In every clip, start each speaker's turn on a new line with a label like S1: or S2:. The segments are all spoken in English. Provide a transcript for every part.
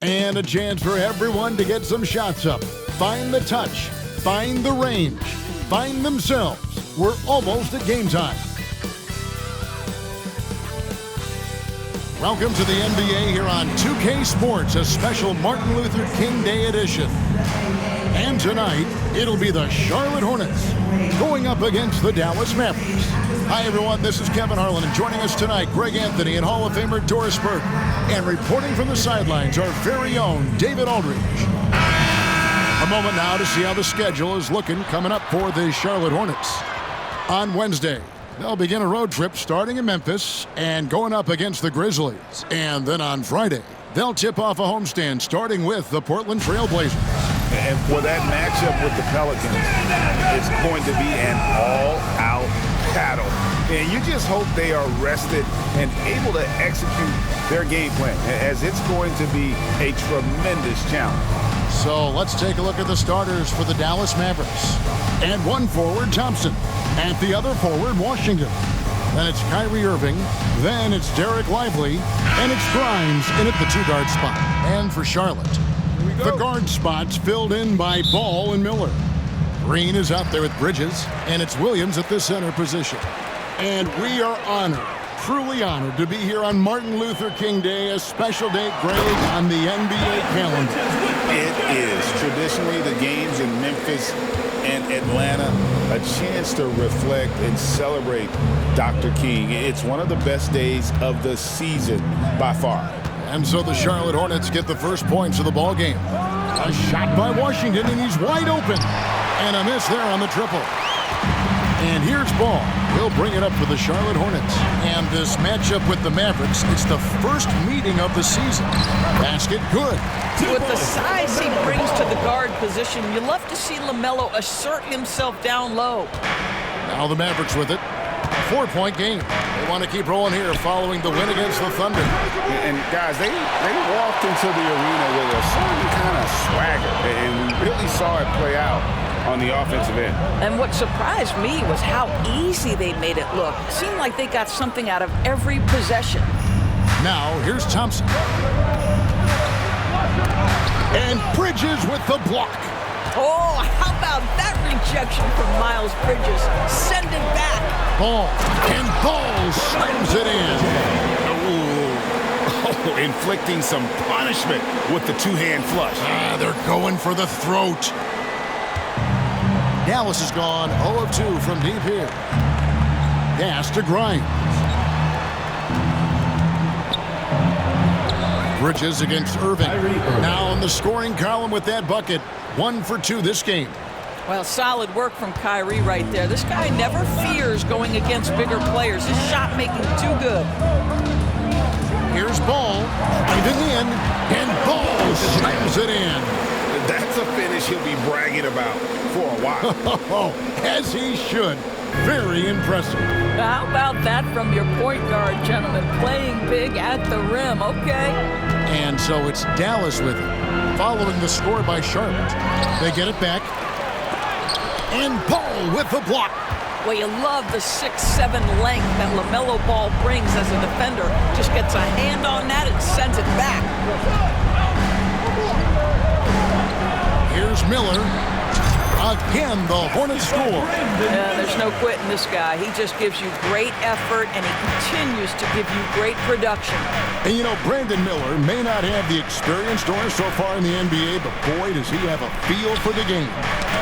S1: And a chance for everyone to get some shots up. Find the touch. Find the range. Find themselves. We're almost at game time. Welcome to the NBA here on 2K Sports, a special Martin Luther King Day edition. And tonight, it'll be the Charlotte Hornets going up against the Dallas Mavericks. Hi, everyone. This is Kevin Harlan, and joining us tonight, Greg Anthony and Hall of Famer Doris Burke. And reporting from the sidelines, our very own David Aldridge. A moment now to see how the schedule is looking coming up for the Charlotte Hornets. On Wednesday, they'll begin a road trip starting in Memphis and going up against the Grizzlies. And then on Friday, they'll tip off a homestand starting with the Portland Trail Blazers.
S2: And for that matchup with the Pelicans, it's going to be an all-out battle. And you just hope they are rested and able to execute their game plan, as it's going to be a tremendous challenge.
S1: So let's take a look at the starters for the Dallas Mavericks. And one forward, Thompson. At the other forward, Washington. Then it's Kyrie Irving. Then it's Derek Lively. And it's Grimes in at the two-guard spot. And for Charlotte, the guard spots filled in by Ball and Miller. Green is out there with Bridges. And it's Williams at the center position. And we are honored, truly honored, to be here on Martin Luther King Day, a special date, Greg, on the NBA calendar.
S2: It is. Traditionally, the games in Memphis and Atlanta, a chance to reflect and celebrate Dr. King. It's one of the best days of the season by far.
S1: And so the Charlotte Hornets get the first points of the ball game. A shot by Washington, and he's wide open. And a miss there on the triple. And here's Ball. He'll bring it up for the Charlotte Hornets. And this matchup with the Mavericks, it's the first meeting of the season. Basket good.
S3: With the size he brings to the guard position, you love to see LaMelo assert himself down low.
S1: Now the Mavericks with it. 4-point game. They want to keep rolling here following the win against the Thunder.
S2: And guys, they walked into the arena with a certain kind of swagger. And we really saw it play out on the offensive end.
S3: And what surprised me was how easy they made it look. It seemed like they got something out of every possession.
S1: Now, here's Thompson. And Bridges with the block.
S3: Oh, how about that rejection from Miles Bridges? Send it back.
S1: Ball. And Ball slams it in.
S2: Oh, inflicting some punishment with the two-hand flush.
S1: They're going for the throat. Dallas has gone 0 of 2 from deep here. Pass to Grimes. Bridges against Irving. Now in the scoring column with that bucket. 1 for 2 this game.
S3: Well, solid work from Kyrie right there. This guy never fears going against bigger players. His shot making too good.
S1: Here's Ball, driving in, and Ball slams it in.
S2: That's a finish he'll be bragging about for a while.
S1: As he should. Very impressive.
S3: How about that from your point guard, gentlemen? Playing big at the rim, okay?
S1: And so it's Dallas with it, following the score by Charlotte. They get it back. And Ball with the block.
S3: Well, you love the 6'7" length that LaMelo Ball brings as a defender. Just gets a hand on that and sends it back.
S1: Here's Miller. Again, the Hornets score.
S3: Yeah, there's no quitting this guy. He just gives you great effort, and he continues to give you great production.
S1: And you know, Brandon Miller may not have the experience nor so far in the NBA, but boy, does he have a feel for the game.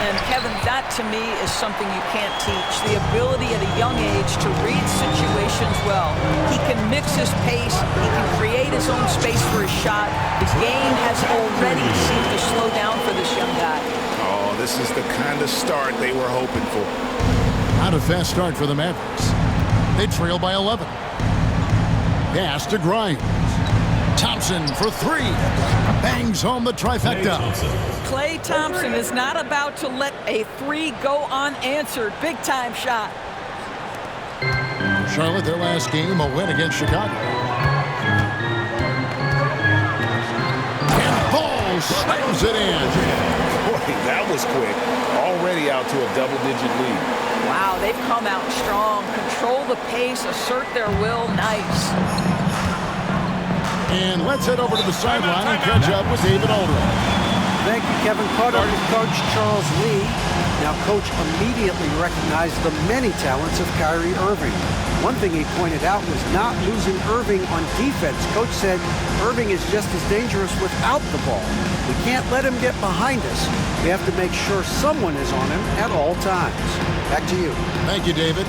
S3: And Kevin, that to me is something you can't teach. The ability at a young age to read situations well. He can mix his pace. He can create his own space for his shot. The game has already seemed to slow down for this young guy.
S2: Oh, this is the kind of start they were hoping for.
S1: Not a fast start for the Mavericks. They trail by 11. Pass to Grimes. Thompson for three. Bangs home the trifecta.
S3: Klay Thompson is not about to let a three go unanswered. Big-time shot.
S1: Charlotte, their last game, a win against Chicago. And Ball slams it in.
S2: Boy, that was quick. Already out to a double-digit lead.
S3: Wow, they've come out strong. Control the pace, assert their will. Nice.
S1: And let's head over to the sideline and catch up with David Aldridge.
S4: Thank you, Kevin. Caught up with Coach Charles Lee. Now, Coach immediately recognized the many talents of Kyrie Irving. One thing he pointed out was not losing Irving on defense. Coach said Irving is just as dangerous without the ball. We can't let him get behind us. We have to make sure someone is on him at all times. Back to you.
S1: Thank you, David.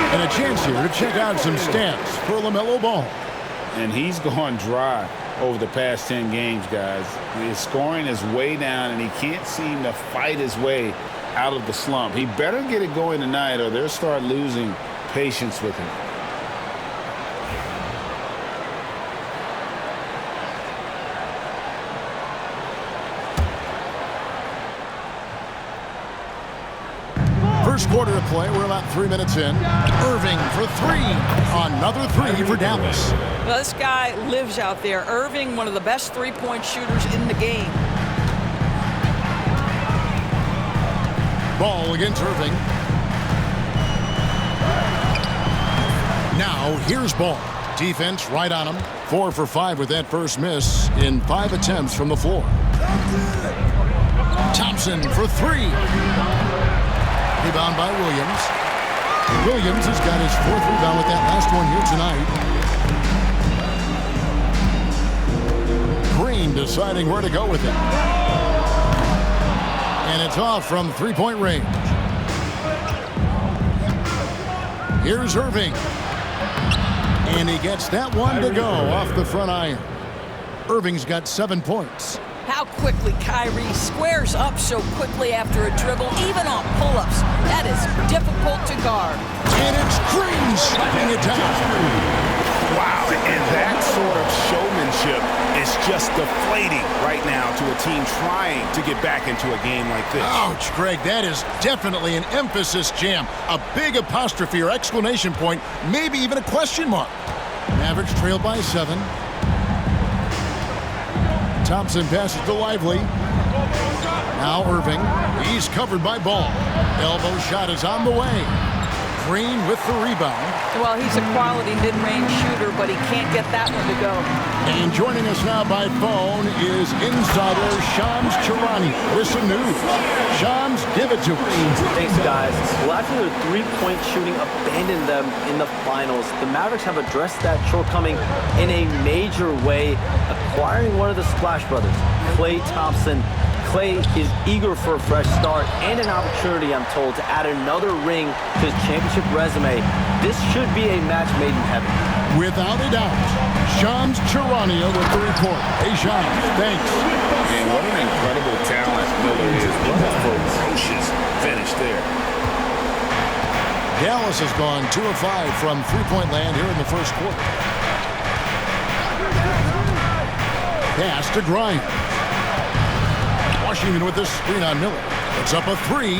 S1: And a chance here to check out some stats for LaMelo Ball.
S2: And he's gone dry over the past 10 games, guys. His scoring is way down, and he can't seem to fight his way out of the slump. He better get it going tonight, or they'll start losing patience with him.
S1: First quarter of play, we're about 3 minutes in. Irving for three. Another three for Dallas.
S3: Well, this guy lives out there. Irving, one of the best three-point shooters in the game.
S1: Ball against Irving. Now, here's Ball. Defense right on him. 4 for 5 with that first miss in 5 attempts from the floor. Thompson for three. Rebound by Williams. Williams has got his 4th rebound with that last one here tonight. Green deciding where to go with it. And it's off from three-point range. Here's Irving. And he gets that one to go off the front iron. Irving's got 7 points.
S3: How quickly Kyrie squares up so quickly after a dribble, even on pull-ups. That is difficult to guard.
S1: And it's Green shutting it down.
S2: Wow, and that sort of showmanship is just deflating right now to a team trying to get back into a game like this.
S1: Ouch, Greg, that is definitely an emphasis jam. A big apostrophe or exclamation point, maybe even a question mark. Mavericks trail by 7. Thompson passes to Lively. Now Irving. He's covered by Ball. Elbow shot is on the way. Green with the rebound.
S3: Well, he's a quality mid-range shooter, but he can't get that one to go.
S1: And joining us now by phone is insider Shams Charania with some news. Shams, give it to us.
S5: Thanks, guys. Well, after their three-point shooting abandoned them in the finals, the Mavericks have addressed that shortcoming in a major way, acquiring one of the Splash Brothers, Klay Thompson. Klay is eager for a fresh start and an opportunity, I'm told, to add another ring to his championship resume. This should be a match made in heaven.
S1: Without a doubt, Shams Charania with the report. Hey, Shams, thanks.
S2: And what an incredible talent Miller is. What a ferocious finish there.
S1: Dallas has gone 2 of 5 from three-point land here in the first quarter. Pass to Grimes. Washington with this screen on Miller. It's up a 3.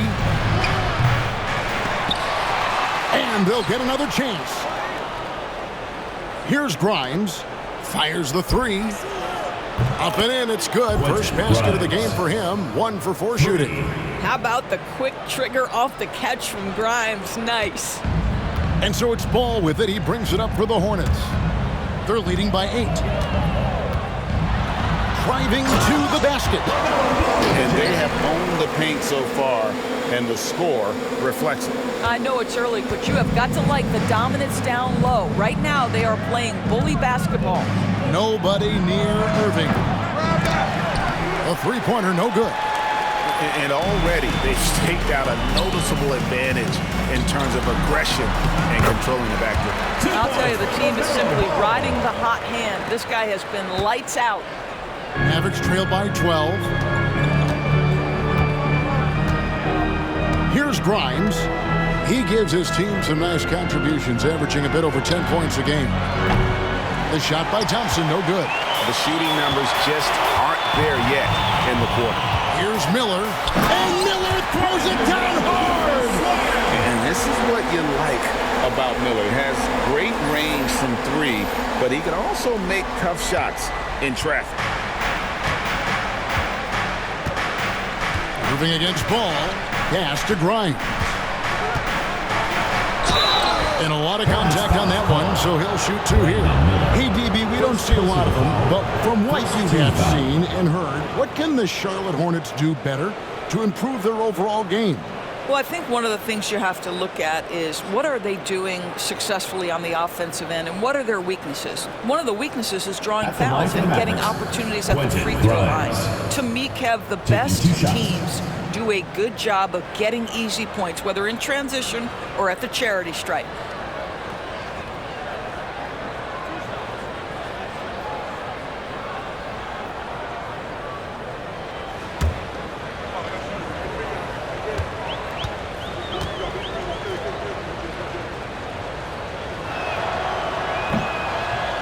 S1: And they'll get another chance. Here's Grimes. Fires the 3. Up and in, it's good. First basket of the game for him. 1 for 4 shooting.
S3: How about the quick trigger off the catch from Grimes? Nice.
S1: And so it's Ball with it. He brings it up for the Hornets. They're leading by 8. Driving to the basket.
S2: And they have owned the paint so far, and the score reflects it.
S3: I know it's early, but you have got to like the dominance down low. Right now, they are playing bully basketball.
S1: Nobody near Irving. A three-pointer, no good.
S2: And already they've staked out a noticeable advantage in terms of aggression and controlling the backcourt.
S3: I'll tell you, the team is simply riding the hot hand. This guy has been lights out.
S1: Mavericks trail by 12. Here's Grimes. He gives his team some nice contributions, averaging a bit over 10 points a game. The shot by Thompson, no good.
S2: The shooting numbers just aren't there yet in the quarter.
S1: Here's Miller. And Miller throws it down hard!
S2: And this is what you like about Miller. He has great range from 3, but he can also make tough shots in traffic.
S1: Moving against Ball. Pass to Grimes. And a lot of contact on that one, so he'll shoot 2 here. Hey, DB, we don't see a lot of them, but from what you have seen and heard, what can the Charlotte Hornets do better to improve their overall game?
S3: Well, I think one of the things you have to look at is what are they doing successful on the offensive end and what are their weaknesses? One of the weaknesses is drawing fouls and getting opportunities at the free throw line. To me, Kev, the best teams do a good job of getting easy points, whether in transition or at the charity stripe.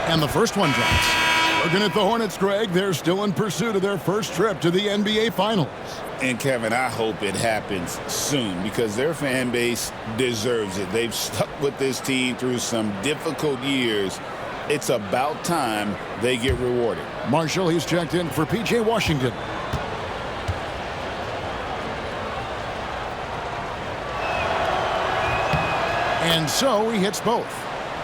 S1: And the first one drops. Looking at the Hornets, Greg, they're still in pursuit of their first trip to the NBA Finals.
S2: And, Kevin, I hope it happens soon because their fan base deserves it. They've stuck with this team through some difficult years. It's about time they get rewarded.
S1: Marshall, he's checked in for P.J. Washington. And so he hits both.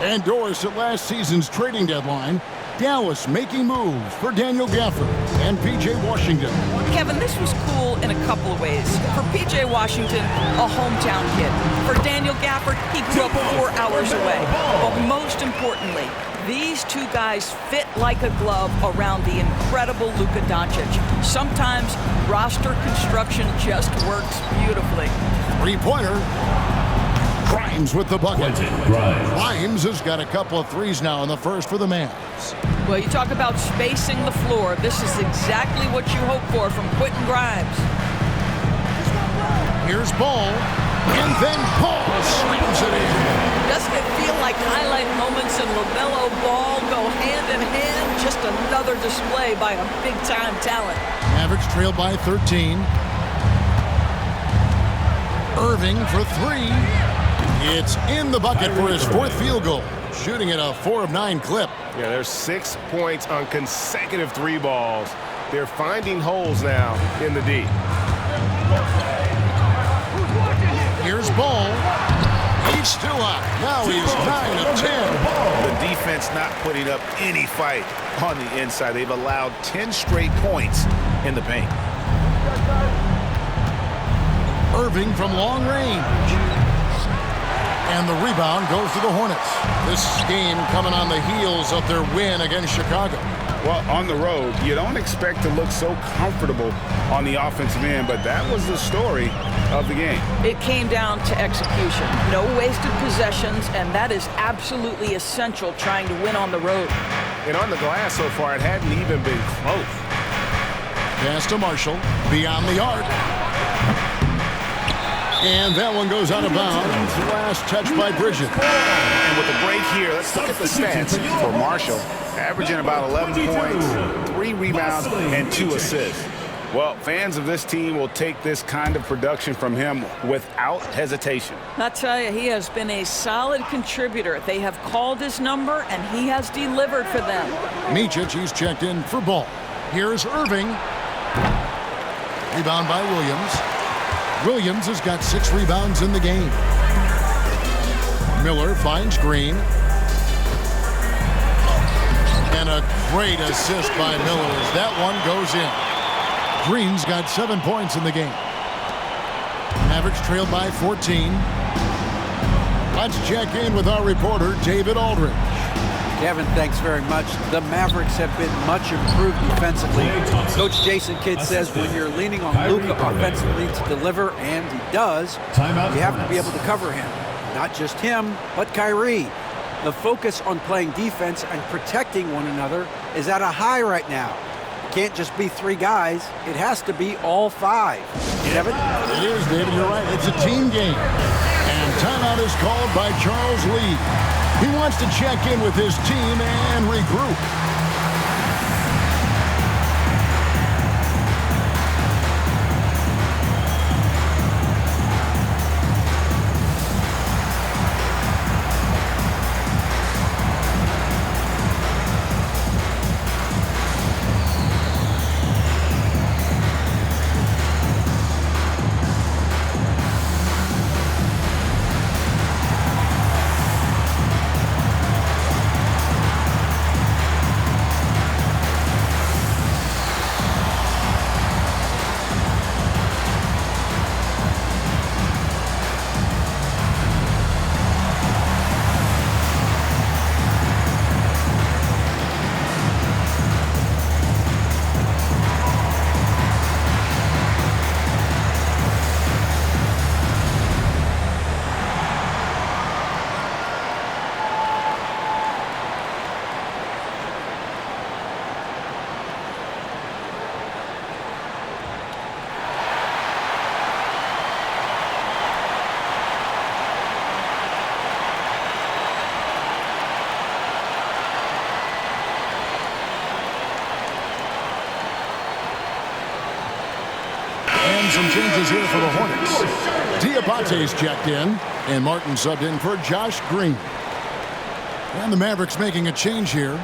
S1: Endorsed at last season's trading deadline, Dallas making moves for Daniel Gafford and P.J. Washington.
S3: Kevin, this was cool in a couple of ways. For P.J. Washington, a hometown kid. For Daniel Gafford, he grew up 4 hours away. But most importantly, these two guys fit like a glove around the incredible Luka Doncic. Sometimes roster construction just works beautifully.
S1: Three-pointer. Grimes with the bucket. Grimes has got a couple of threes now in the first for the Mavs.
S3: Well, you talk about spacing the floor. This is exactly what you hope for from Quentin Grimes.
S1: Here's Ball, and then Paul slams it in.
S3: Doesn't it feel like highlight moments in LaMelo Ball go hand in hand? Just another display by a big-time talent.
S1: Mavericks trail by 13. Irving for three. It's in the bucket for his 4th field goal, shooting at a 4 of 9 clip.
S2: Yeah, there's 6 points on consecutive 3 balls. They're finding holes now in the D.
S1: Here's Ball. He's still up. Now he's 9 of 10.
S2: The defense not putting up any fight on the inside. They've allowed 10 straight points in the paint.
S1: Irving from long range. And the rebound goes to the Hornets. This game coming on the heels of their win against Chicago.
S2: Well, on the road, you don't expect to look so comfortable on the offensive end, but that was the story of the game.
S3: It came down to execution. No wasted possessions, and that is absolutely essential trying to win on the road.
S2: And on the glass so far, it hadn't even been close.
S1: Pass to Marshall, beyond the arc. And that one goes out of bounds. Last touch by Bridges.
S2: And with the break here, let's look at the stats for Marshall. Averaging about 11 points, 3 rebounds, and 2 assists. Well, fans of this team will take this kind of production from him without hesitation.
S3: I tell you, he has been a solid contributor. They have called his number, and he has delivered for them.
S1: Micic, he's checked in for Ball. Here's Irving. Rebound by Williams. Williams has got 6 rebounds in the game. Miller finds Green. And a great assist by Miller as that one goes in. Green's got 7 points in the game. Mavericks trailed by 14. Let's check in with our reporter, David Aldridge.
S4: Kevin, thanks very much. The Mavericks have been much improved defensively. Coach Jason Kidd says when you're leaning on Luka offensively to deliver, and he does, you have to be able to cover him. Not just him, but Kyrie. The focus on playing defense and protecting one another is at a high right now. It can't just be 3 guys. It has to be all 5. Kevin?
S1: It is, David. You're right. It's a team game. And timeout is called by Charles Lee. He wants to check in with his team and regroup. Some changes here for the Hornets. Diabate's checked in, and Martin subbed in for Josh Green. And the Mavericks making a change here.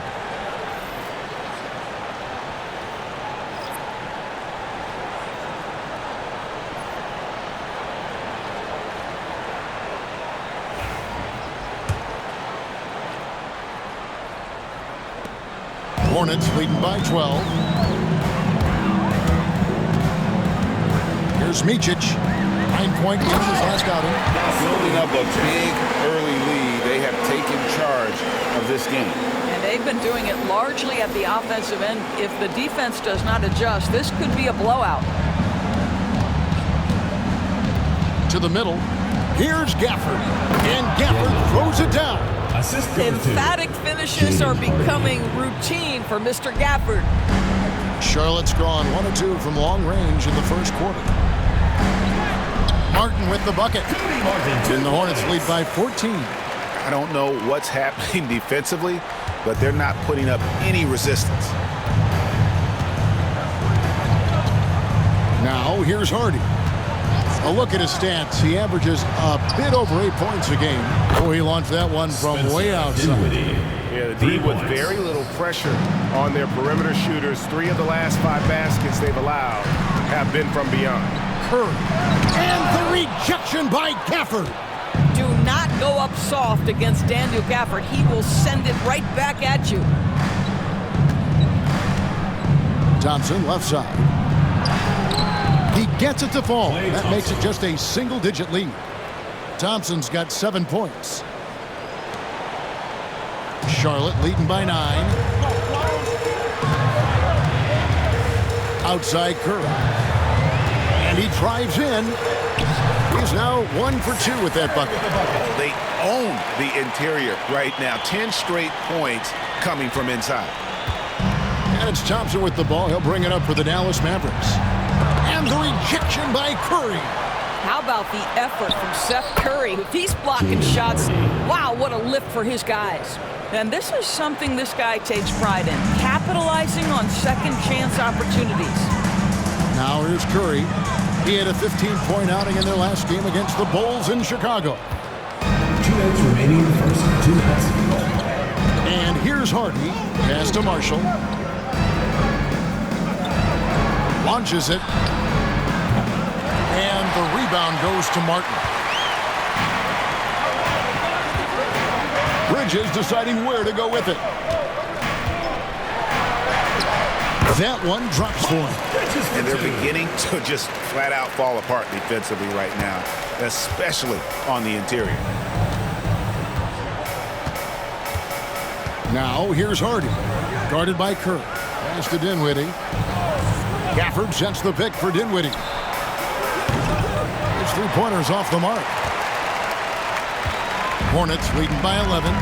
S1: Hornets leading by 12. Here's Micic. 9-point game in his last outing.
S2: Building up a big early lead. They have taken charge of this game.
S3: And they've been doing it largely at the offensive end. If the defense does not adjust, this could be a blowout.
S1: To the middle. Here's Gafford. And Gafford throws it down.
S3: Emphatic finishes are becoming routine for Mr. Gafford.
S1: Charlotte's gone 1 of 2 from long range in the first quarter. Martin with the bucket. And the Hornets lead by 14.
S2: I don't know what's happening defensively, but they're not putting up any resistance.
S1: Now here's Hardy. A look at his stats. He averages a bit over 8 points a game. Oh, he launched that one from way outside.
S6: Yeah, the D with very little pressure on their perimeter shooters. 3 of the last 5 baskets they've allowed have been from beyond.
S1: Curry. And the rejection by Gafford.
S3: Do not go up soft against Daniel Gafford. He will send it right back at you.
S1: Thompson left side. He gets it to fall. That makes it just a single-digit lead. Thompson's got 7 points. Charlotte leading by 9. Outside Curry. And he drives in. He's now 1 for 2 with that bucket.
S2: They own the interior right now. 10 straight points coming from inside.
S1: And it's Thompson with the ball. He'll bring it up for the Dallas Mavericks. And the rejection by Curry.
S3: How about the effort from Seth Curry? If he's blocking shots, wow, what a lift for his guys. And this is something this guy takes pride in, capitalizing on second chance opportunities.
S1: Now here's Curry. He had a 15-point outing in their last game against the Bulls in Chicago.
S7: 2 minutes remaining in the first. 2 minutes.
S1: And here's Hardy. Pass to Marshall. Launches it. And the rebound goes to Martin. Bridges deciding where to go with it. That one drops for him.
S2: And they're beginning to just flat out fall apart defensively right now, especially on the interior.
S1: Now here's Hardy. Guarded by Curry. Pass to Dinwiddie. Gafford sets the pick for Dinwiddie. His 3-pointers off the mark. Hornets leading by 11.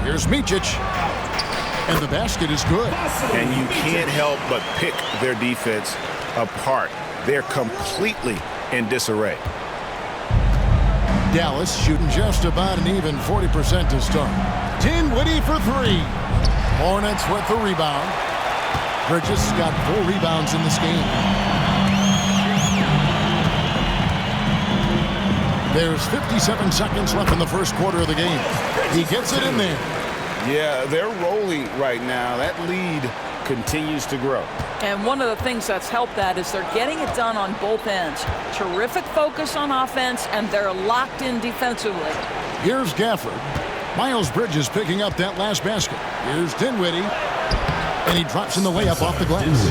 S1: Here's Micic. And the basket is good.
S2: And you can't help but pick their defense apart. They're completely in disarray.
S1: Dallas shooting just about an even 40% to start. Dinwiddie for 3. Hornets with the rebound. Bridges got 4 rebounds in this game. There's 57 seconds left in the first quarter of the game. He gets it in there.
S2: Yeah, they're rolling right now. That lead continues to grow.
S3: And one of the things that's helped that is they're getting it done on both ends. Terrific focus on offense, and they're locked in defensively.
S1: Here's Gafford. Miles Bridges picking up that last basket. Here's Dinwiddie. And he drops in the layup off the glass.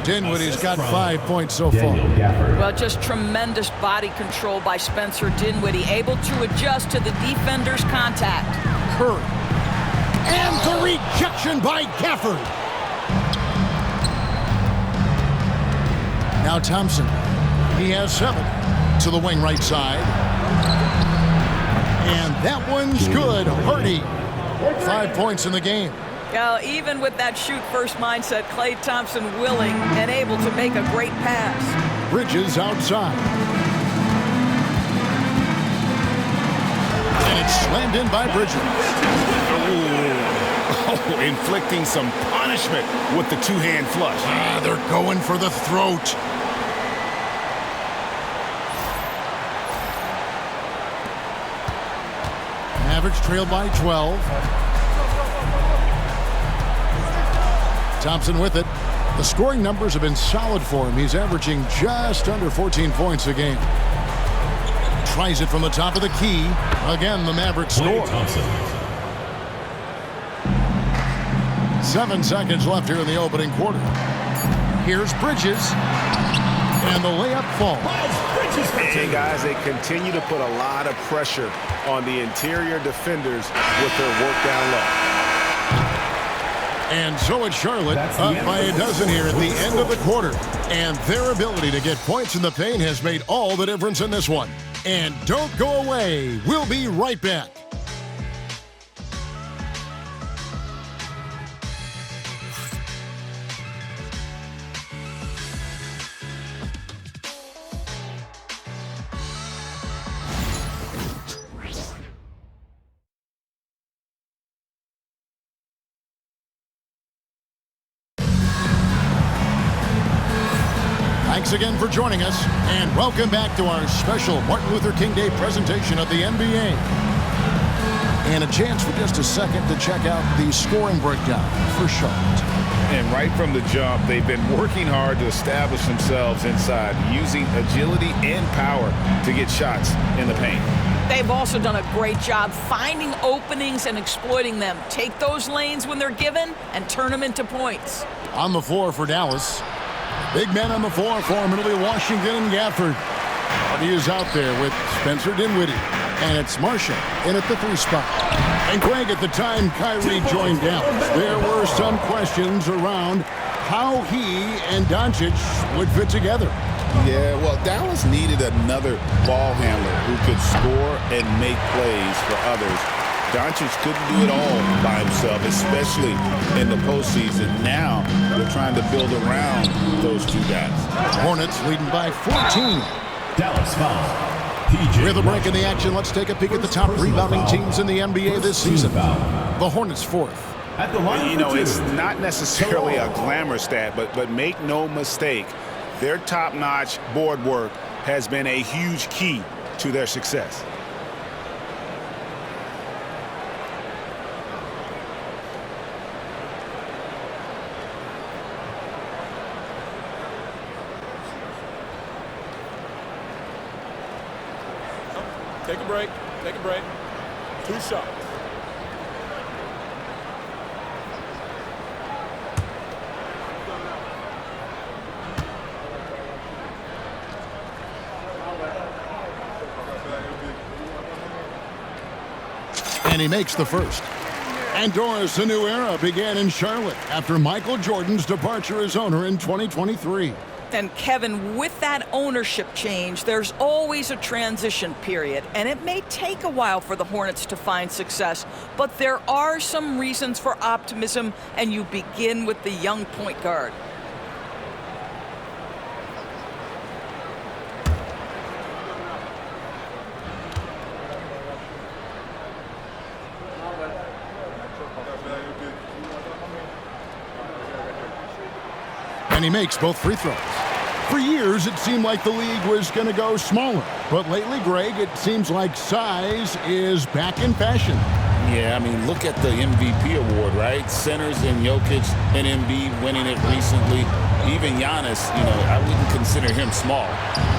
S1: Dinwiddie's got 5 points so far.
S3: Well, just tremendous body control by Spencer Dinwiddie, able to adjust to the defender's contact.
S1: Curry. And the rejection by Gafford. Now Thompson. He has 7 to the wing right side. And that one's good. Hardy. 5 points in the game.
S3: Now, even with that shoot-first mindset, Klay Thompson willing and able to make a great pass.
S1: Bridges outside. And it's slammed in by Bridges.
S6: Oh, inflicting some punishment with the 2-hand flush.
S1: They're going for the throat. Mavericks trailed by 12. Thompson with it. The scoring numbers have been solid for him. He's averaging just under 14 points a game. Tries it from the top of the key. Again, the Mavericks score. 7 seconds left here in the opening quarter. Here's Bridges. And the layup falls.
S2: And guys, they continue to put a lot of pressure on the interior defenders with their work down low.
S1: And so it's Charlotte up by a dozen here at the end of the quarter. And their ability to get points in the paint has made all the difference in this one. And don't go away. We'll be right back. Thanks again for joining us, and welcome back to our special Martin Luther King Day presentation of the NBA. And a chance for just a second to check out the scoring breakdown for Charlotte.
S2: And right from the jump, they've been working hard to establish themselves inside, using agility and power to get shots in the paint.
S3: They've also done a great job finding openings and exploiting them. Take those lanes when they're given and turn them into points.
S1: On the floor for Dallas. Big men on the floor for Middle Washington and Gafford. He is out there with Spencer Dinwiddie. And it's Marshall in at the 3 spot. And Greg, at the time Kyrie joined Dallas, there were some questions around how he and Doncic would fit together.
S2: Yeah, well, Dallas needed another ball handler who could score and make plays for others. Doncic couldn't do it all by himself, especially in the postseason. Now they're trying to build around those two guys.
S1: Hornets leading by 14.
S7: Dallas foul. PJ
S1: With a break in the action, let's take a peek at the top rebounding teams in the NBA this season. The Hornets 4th.
S7: At the line,
S2: you know, it's not necessarily a glamour stat, but make no mistake, their top-notch board work has been a huge key to their success.
S8: Take a break. Take a break. 2 shots.
S1: And he makes the first. And Doris, a new era began in Charlotte after Michael Jordan's departure as owner in 2023.
S3: And Kevin, with that ownership change, there's always a transition period, and it may take a while for the Hornets to find success, but there are some reasons for optimism, and you begin with the young point guard.
S1: And he makes both free throws. For years, it seemed like the league was going to go smaller. But lately, Greg, it seems like size is back in fashion.
S2: Yeah, I mean, look at the MVP award, right? Centers and Jokic and Embiid winning it recently. Even Giannis, you know, I wouldn't consider him small.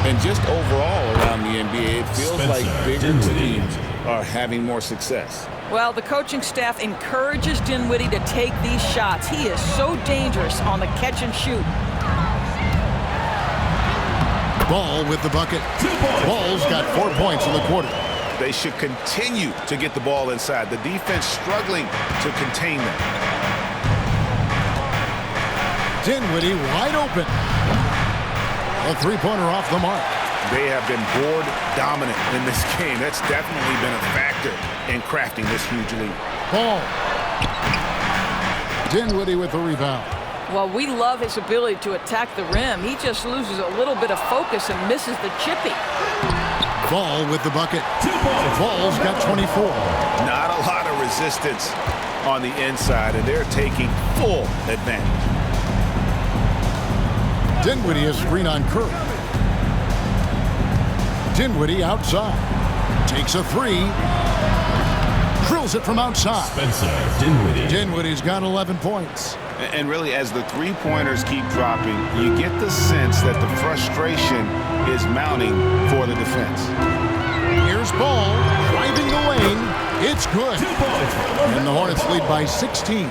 S2: And just overall around the NBA, it feels like bigger teams are having more success.
S3: Well, the coaching staff encourages Dinwiddie to take these shots. He is so dangerous on the catch and shoot.
S1: Ball with the bucket. Ball's got 4 points in the quarter.
S2: They should continue to get the ball inside. The defense struggling to contain them.
S1: Dinwiddie wide open. A three-pointer off the mark.
S2: They have been board dominant in this game. That's definitely been a factor in crafting this huge lead.
S1: Ball. Dinwiddie with the rebound.
S3: Well, we love his ability to attack the rim. He just loses a little bit of focus and misses the chippy.
S1: Ball with the bucket. Ball's got 24.
S2: Not a lot of resistance on the inside, and they're taking full advantage.
S1: Dinwiddie has screen on Curry. Dinwiddie outside. Takes a three. Drills it from outside.
S7: Spencer Dinwiddie.
S1: Dinwiddie's got 11 points.
S2: And really, as the three-pointers keep dropping, you get the sense that the frustration is mounting for the defense.
S1: Here's Ball driving the lane. It's good. And the Hornets lead by 16.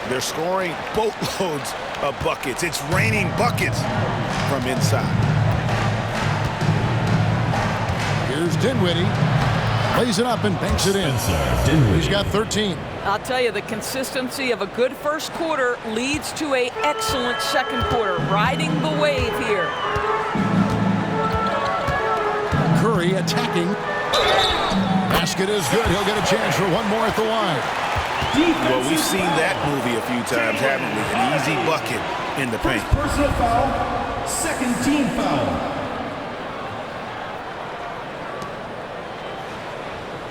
S2: They're scoring boatloads of buckets. It's raining buckets from inside.
S1: Here's Dinwiddie. Lays it up and banks it in. He's got 13.
S3: I'll tell you, the consistency of a good first quarter leads to an excellent second quarter. Riding the wave here.
S1: Curry attacking. Basket is good. He'll get a chance for one more at the line.
S2: Well, we've seen that movie a few times, haven't we? An easy bucket in the paint.
S7: Personal foul, second team foul.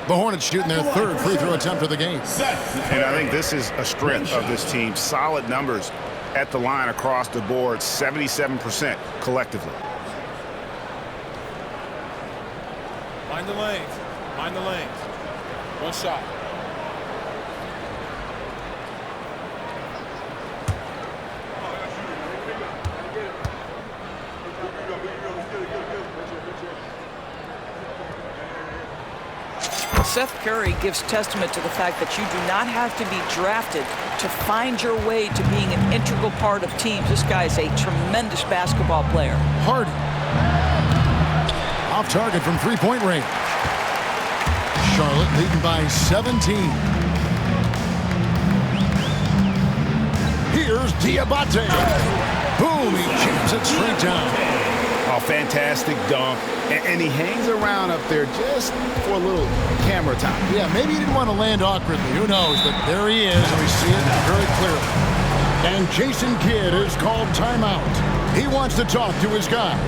S1: The Hornets shooting their third free throw attempt of the game.
S2: And I think this is a strength of this team. Solid numbers at the line across the board, 77% collectively.
S8: Mind the lanes. Mind the lanes. One shot.
S3: Seth Curry gives testament to the fact that you do not have to be drafted to find your way to being an integral part of teams. This guy is a tremendous basketball player.
S1: Harden. Off target from three-point range. Charlotte leading by 17. Here's Diabate. Boom, he jams it straight down.
S2: Oh, fantastic dunk. And he hangs around up there just for a little camera time.
S1: Yeah, maybe he didn't want to land awkwardly. Who knows? But there he is, and we see it very clearly. And Jason Kidd is called timeout. He wants to talk to his guys.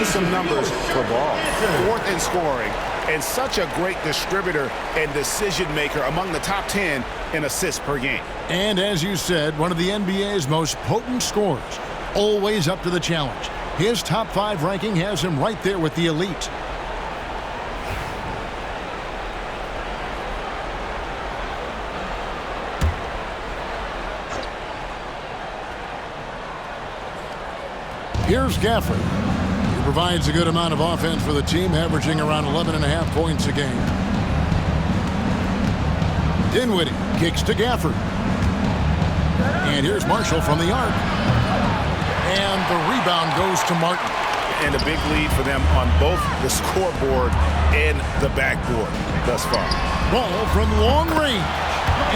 S2: Some numbers for Ball. Fourth in scoring and such a great distributor and decision maker, among the top 10 in assists per game.
S1: And as you said, one of the NBA's most potent scorers. Always up to the challenge. His top 5 ranking has him right there with the elite. Here's Gafford. Provides a good amount of offense for the team, averaging around 11.5 points a game. Dinwiddie kicks to Gafford. And here's Marshall from the arc. And the rebound goes to Martin.
S2: And a big lead for them on both the scoreboard and the backboard thus far.
S1: Ball from long range.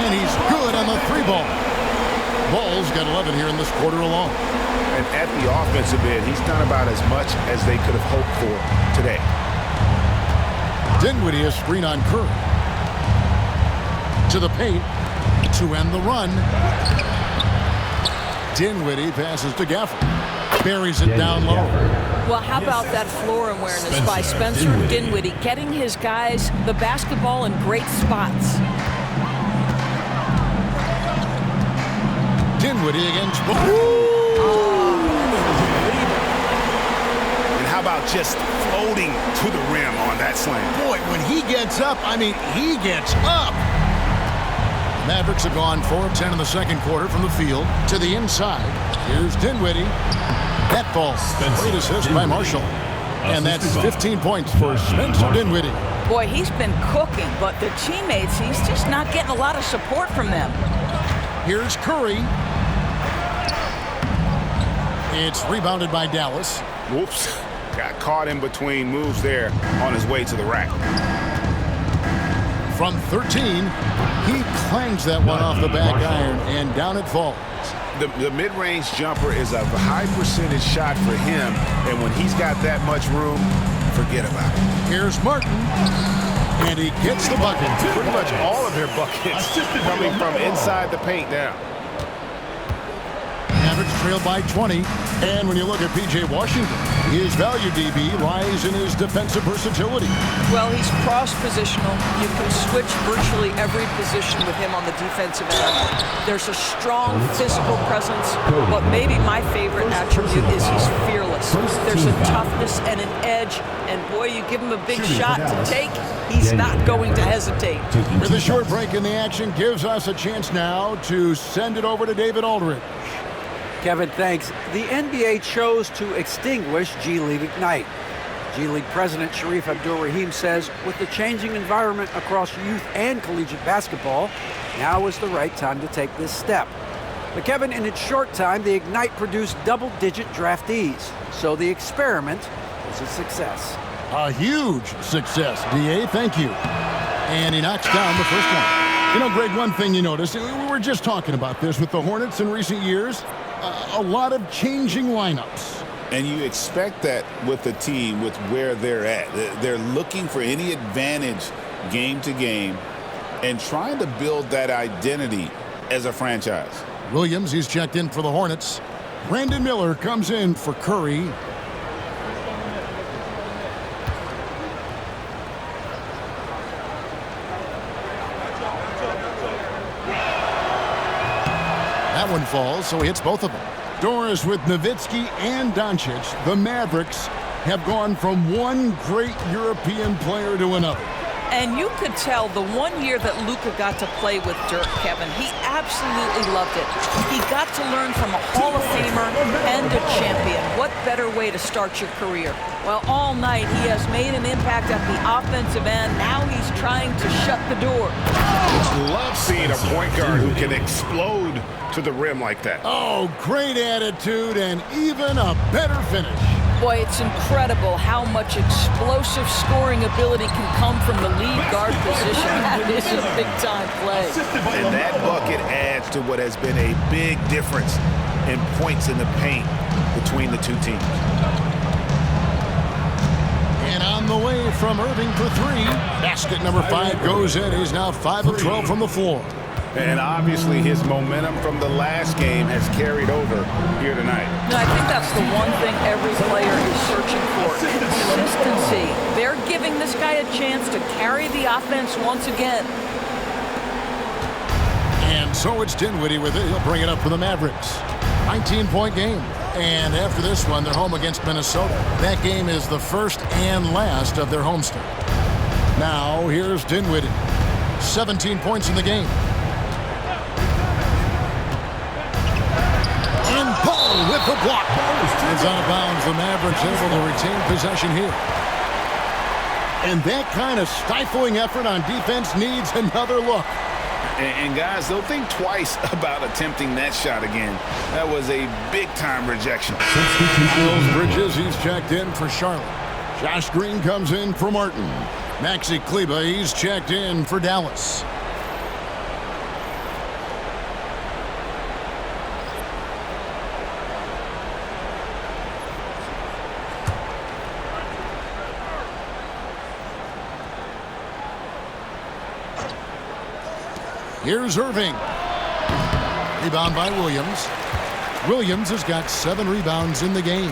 S1: And he's good on the 3-ball. Ball's got 11 here in this quarter alone.
S2: And at the offensive end, he's done about as much as they could have hoped for today.
S1: Dinwiddie a screen on Curry. To the paint to end the run. Dinwiddie passes to Gafford. Buries it down low.
S3: Well, how about that floor awareness by Spencer Dinwiddie, getting his guys the basketball in great spots.
S1: Dinwiddie against...
S2: And how about just floating to the rim on that slam?
S1: Boy, when he gets up, I mean, he gets up. Mavericks have gone 4 of 10 in the second quarter from the field to the inside. Here's Dinwiddie. That falls. Great assist by Marshall. And that's 15 points for Spencer Dinwiddie.
S3: Boy, he's been cooking, but the teammates, he's just not getting a lot of support from them.
S1: Here's Curry. It's rebounded by Dallas.
S2: Whoops. Got caught in between moves there on his way to the rack.
S1: From 13, he clangs that one off the back iron, and down it falls.
S2: The mid-range jumper is a high percentage shot for him, and when he's got that much room, forget about it.
S1: Here's Martin, and he gets the bucket.
S6: Pretty much all of their buckets coming from inside the paint now.
S1: Mavericks trailed by 20, and when you look at P.J. Washington, his value, DB, lies in his defensive versatility.
S3: Well, he's cross-positional. You can switch virtually every position with him on the defensive end. There's a strong physical presence, but maybe my favorite attribute is he's fearless. There's a toughness and an edge, and boy, you give him a big shot to take, he's not going to hesitate.
S1: With a short break in the action, gives us a chance now to send it over to David Aldridge.
S4: Kevin, thanks. The NBA chose to extinguish G League Ignite. G League President Sharif Abdul-Rahim says, with the changing environment across youth and collegiate basketball, now is the right time to take this step. But Kevin, in its short time, the Ignite produced double-digit draftees. So the experiment was a success.
S1: A huge success, D.A. Thank you. And he knocks down the first one. You know, Greg, one thing you noticed, we were just talking about this with the Hornets in recent years, a lot of changing lineups.
S2: And you expect that with the team, with where they're at. They're looking for any advantage game to game and trying to build that identity as a franchise.
S1: Williams, he's checked in for the Hornets. Brandon Miller comes in for Curry. That one falls, so he hits both of them. Doris with Nowitzki and Doncic. The Mavericks have gone from one great European player to another.
S3: And you could tell the 1 year that Luka got to play with Dirk, Kevin, he absolutely loved it. He got to learn from a Hall of Famer and a champion. What better way to start your career? Well, all night he has made an impact at the offensive end. Now he's trying to shut the door.
S2: Love seeing a point guard who can explode to the rim like that.
S1: Oh, great attitude and even a better finish.
S3: Boy, it's incredible how much explosive scoring ability can come from the lead guard position. That is a big-time play.
S2: And that bucket adds to what has been a big difference in points in the paint between the two teams.
S1: And on the way from Irving for three. Basket number 5 goes in. He's now 5 of 12 from the floor.
S2: And obviously his momentum from the last game has carried over here tonight.
S3: No, I think that's the one thing every player is searching for. Consistency. They're giving this guy a chance to carry the offense once again.
S1: And so it's Dinwiddie with it. He'll bring it up for the Mavericks. 19-point game. And after this one, they're home against Minnesota. That game is the first and last of their homestand. Now, here's Dinwiddie. 17 points in the game. And Paul with the block. It's out of bounds. The Mavericks able to retain possession here. And that kind of stifling effort on defense needs another look.
S2: And guys, they'll think twice about attempting that shot again. That was a big-time rejection.
S1: Miles Bridges, he's checked in for Charlotte. Josh Green comes in for Martin. Maxi Kleber, he's checked in for Dallas. Here's Irving. Rebound by Williams. Williams has got 7 rebounds in the game.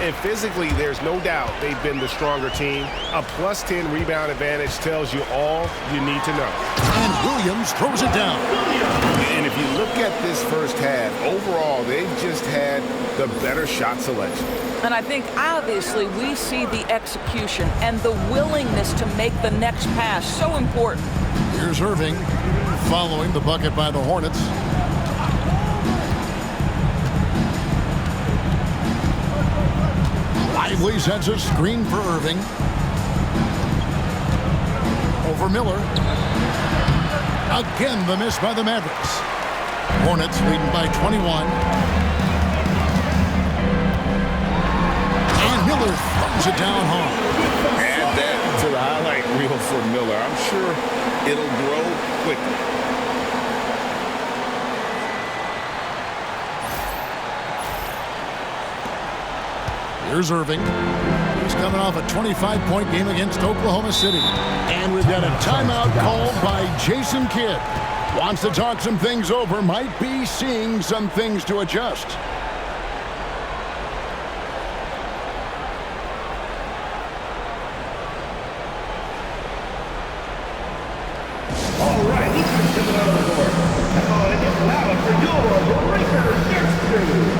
S6: And physically, there's no doubt they've been the stronger team. A +10 rebound advantage tells you all you need to know.
S1: And Williams throws it down.
S2: And if you look at this first half, overall, they've just had the better shot selection.
S3: And I think, obviously, we see the execution and the willingness to make the next pass so important.
S1: Here's Irving following the bucket by the Hornets. Lively sends a screen for Irving. Over Miller. Again, the miss by the Mavericks. Hornets leading by 21. And Miller throws it down hard.
S2: Add that to the highlight reel for Miller. I'm sure it'll grow quickly.
S1: Here's Irving. He's coming off a 25-point game against Oklahoma City. And we've got a timeout called by Jason Kidd. Wants to talk some things over. Might be seeing some things to adjust.
S7: All right, he's coming out of the court. Come on and get loud for your Breaker Next Crew.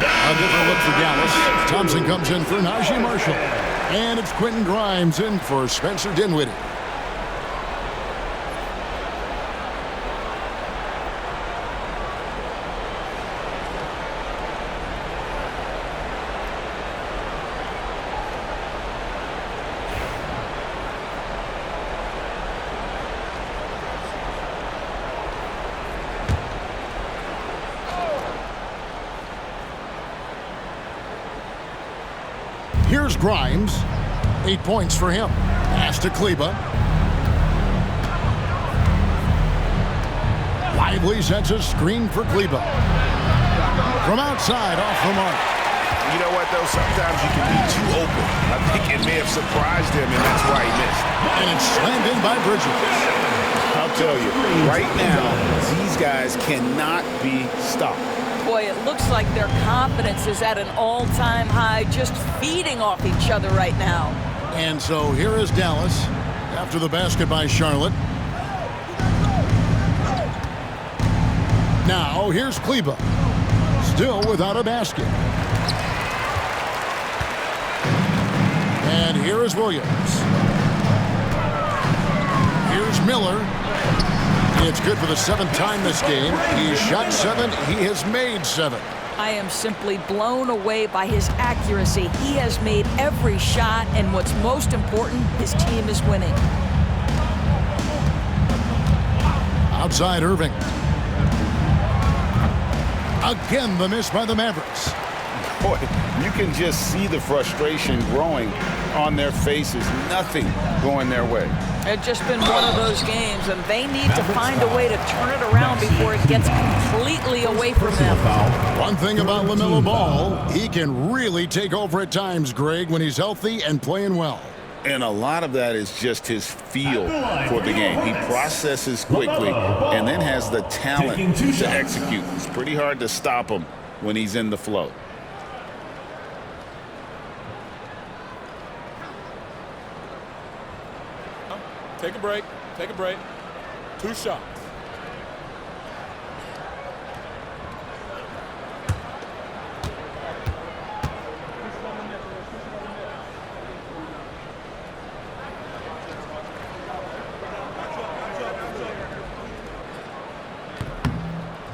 S7: A different look for Dallas. Thompson comes in for Najee Marshall. And it's Quentin Grimes in for Spencer Dinwiddie. Here's Grimes. 8 points for him. Pass to Kleba. Lively sets a screen for Kleba. From outside, off the mark.
S2: You know what, though? Sometimes you can be too open. I think it may have surprised him, and that's why he missed.
S1: And it's slammed in by Bridges.
S2: I'll tell you, right now, these guys cannot be stopped.
S3: Boy, it looks like their confidence is at an all-time high, just feeding off each other right now.
S1: And so here is Dallas after the basket by Charlotte. Now here's Kleba, still without a basket. And here is Williams. Here's Miller. It's good for the 7th time this game. He's shot 7. He has made 7.
S3: I am simply blown away by his accuracy. He has made every shot, and what's most important, his team is winning.
S1: Outside Irving. Again, the miss by the Mavericks.
S2: Boy, you can just see the frustration growing on their faces. Nothing going their way.
S3: It's just been one of those games, and they need to find a way to turn it around before it gets completely away from them.
S1: One thing about LaMelo Ball, he can really take over at times, Greg, when he's healthy and playing well.
S2: And a lot of that is just his feel for the game. He processes quickly and then has the talent to execute. It's pretty hard to stop him when he's in the flow.
S8: Take a break. Take a break. 2 shots.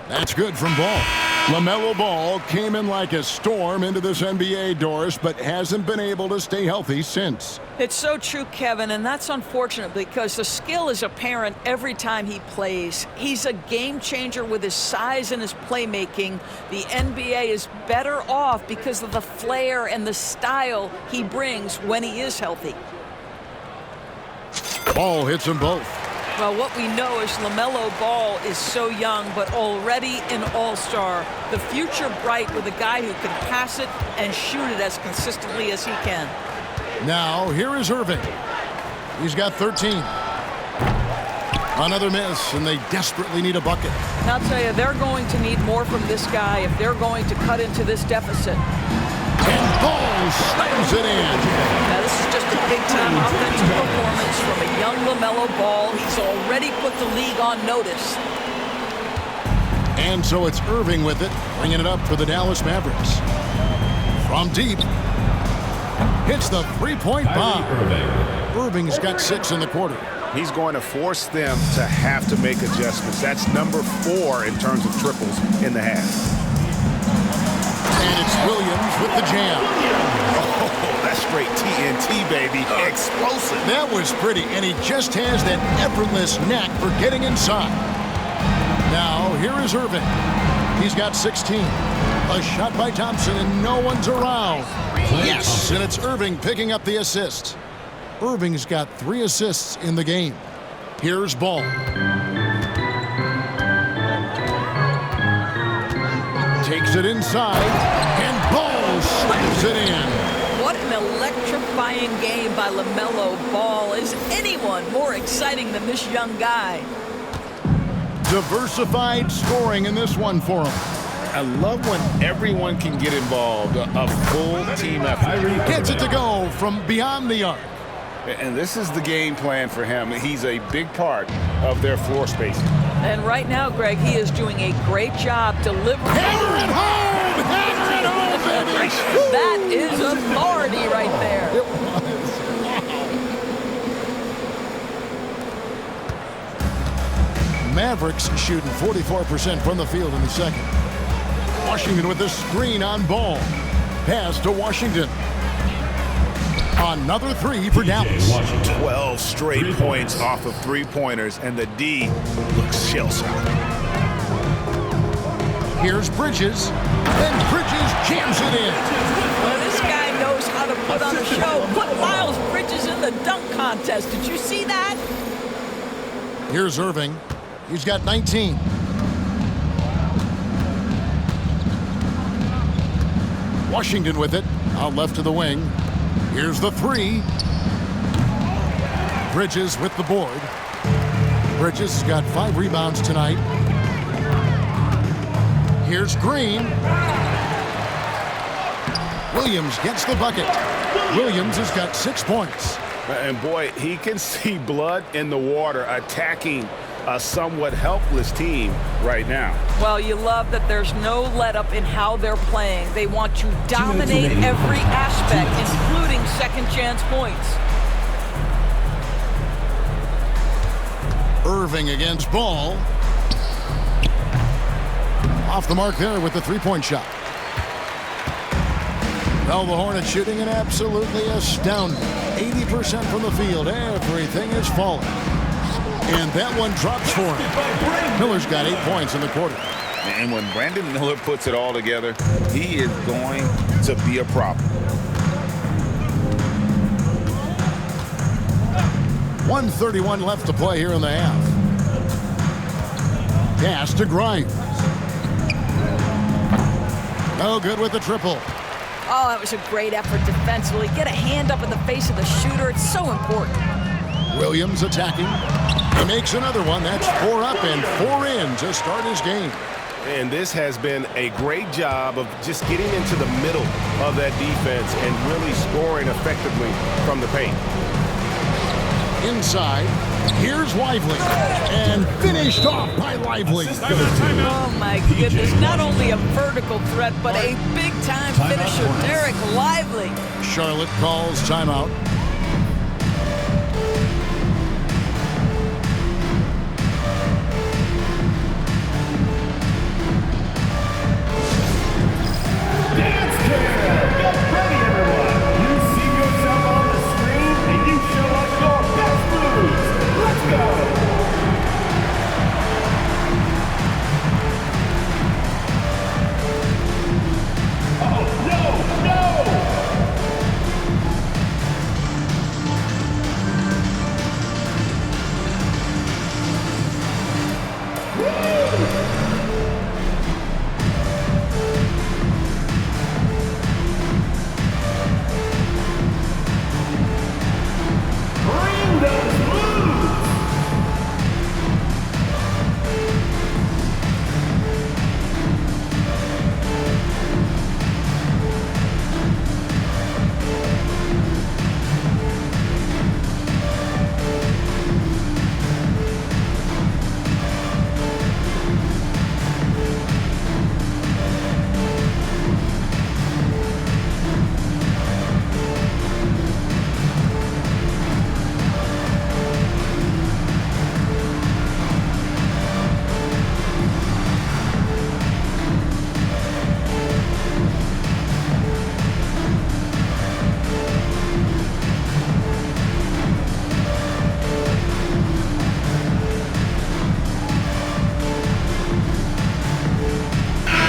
S1: That's good from Ball. LaMelo Ball came in like a storm into this NBA, Doris, but hasn't been able to stay healthy since.
S3: It's so true, Kevin, and that's unfortunate because the skill is apparent every time he plays. He's a game changer with his size and his playmaking. The NBA is better off because of the flair and the style he brings when he is healthy.
S1: Ball hits them both.
S3: Well, what we know is LaMelo Ball is so young, but already an all-star. The future bright with a guy who can pass it and shoot it as consistently as he can.
S1: Now, here is Irving. He's got 13. Another miss, and they desperately need a bucket.
S3: And I'll tell you, they're going to need more from this guy if they're going to cut into this deficit.
S1: And Ball slams it in.
S3: Now, this is just a big-time offensive performance from a young LaMelo Ball. He's already put the league on notice.
S1: And so it's Irving with it, bringing it up for the Dallas Mavericks. From deep, hits the three-point bomb. Irving's got 6 in the quarter.
S2: He's going to force them to have to make adjustments. That's number 4 in terms of triples in the half.
S1: And it's Williams with the jam.
S2: Oh, that's straight TNT, baby. Explosive.
S1: That was pretty, and he just has that effortless knack for getting inside. Now, here is Irving. He's got 16. A shot by Thompson, and no one's around. Yes, and it's Irving picking up the assist. Irving's got 3 assists in the game. Here's Ball. Takes it inside, and Ball slams it in.
S3: What an electrifying game by LaMelo Ball. Is anyone more exciting than this young guy?
S1: Diversified scoring in this one for him.
S2: I love when everyone can get involved, a full team effort.
S1: Gets it to go from beyond the arc.
S2: And this is the game plan for him. He's a big part of their floor spacing.
S3: And right now, Greg, he is doing a great job delivering.
S1: Hammer it home! Hammer it home, baby!
S3: That is authority right there.
S1: It was. Mavericks shooting 44% from the field in the second. Washington with the screen on Ball. Pass to Washington. Another 3 for Dallas.
S2: 12 straight points off of 3-pointers, and the D looks shell-shocked.
S1: Here's Bridges, and Bridges jams it in.
S3: Well, this guy knows how to put on a show. Put Miles Bridges in the dunk contest. Did you see that?
S1: Here's Irving. He's got 19. Washington with it, out left to the wing. Here's the 3. Bridges with the board. Bridges has got 5 rebounds tonight. Here's Green. Williams gets the bucket. Williams has got 6 points.
S2: And boy, he can see blood in the water attacking a somewhat helpless team right now.
S3: Well, you love that there's no let-up in how they're playing. They want to dominate every aspect, including second-chance points.
S1: Irving against Ball. Off the mark there with the 3-point shot. Well, the Hornets shooting an absolutely astounding 80% from the field. Everything is falling. And that one drops for him. Miller's got 8 points in the quarter.
S2: And when Brandon Miller puts it all together, he is going to be a problem.
S1: 1:31 left to play here in the half. Pass to Grimes. No good with the triple.
S3: Oh, that was a great effort defensively. Get a hand up in the face of the shooter. It's so important.
S1: Williams attacking. He makes another one. That's 4 up and 4 in to start his game.
S6: And this has been a great job of just getting into the middle of that defense and really scoring effectively from the paint.
S1: Inside, here's Lively, and finished off by Lively.
S3: Oh, my goodness. Not only a vertical threat, but a big-time finisher, Derek Lively.
S1: Charlotte calls timeout.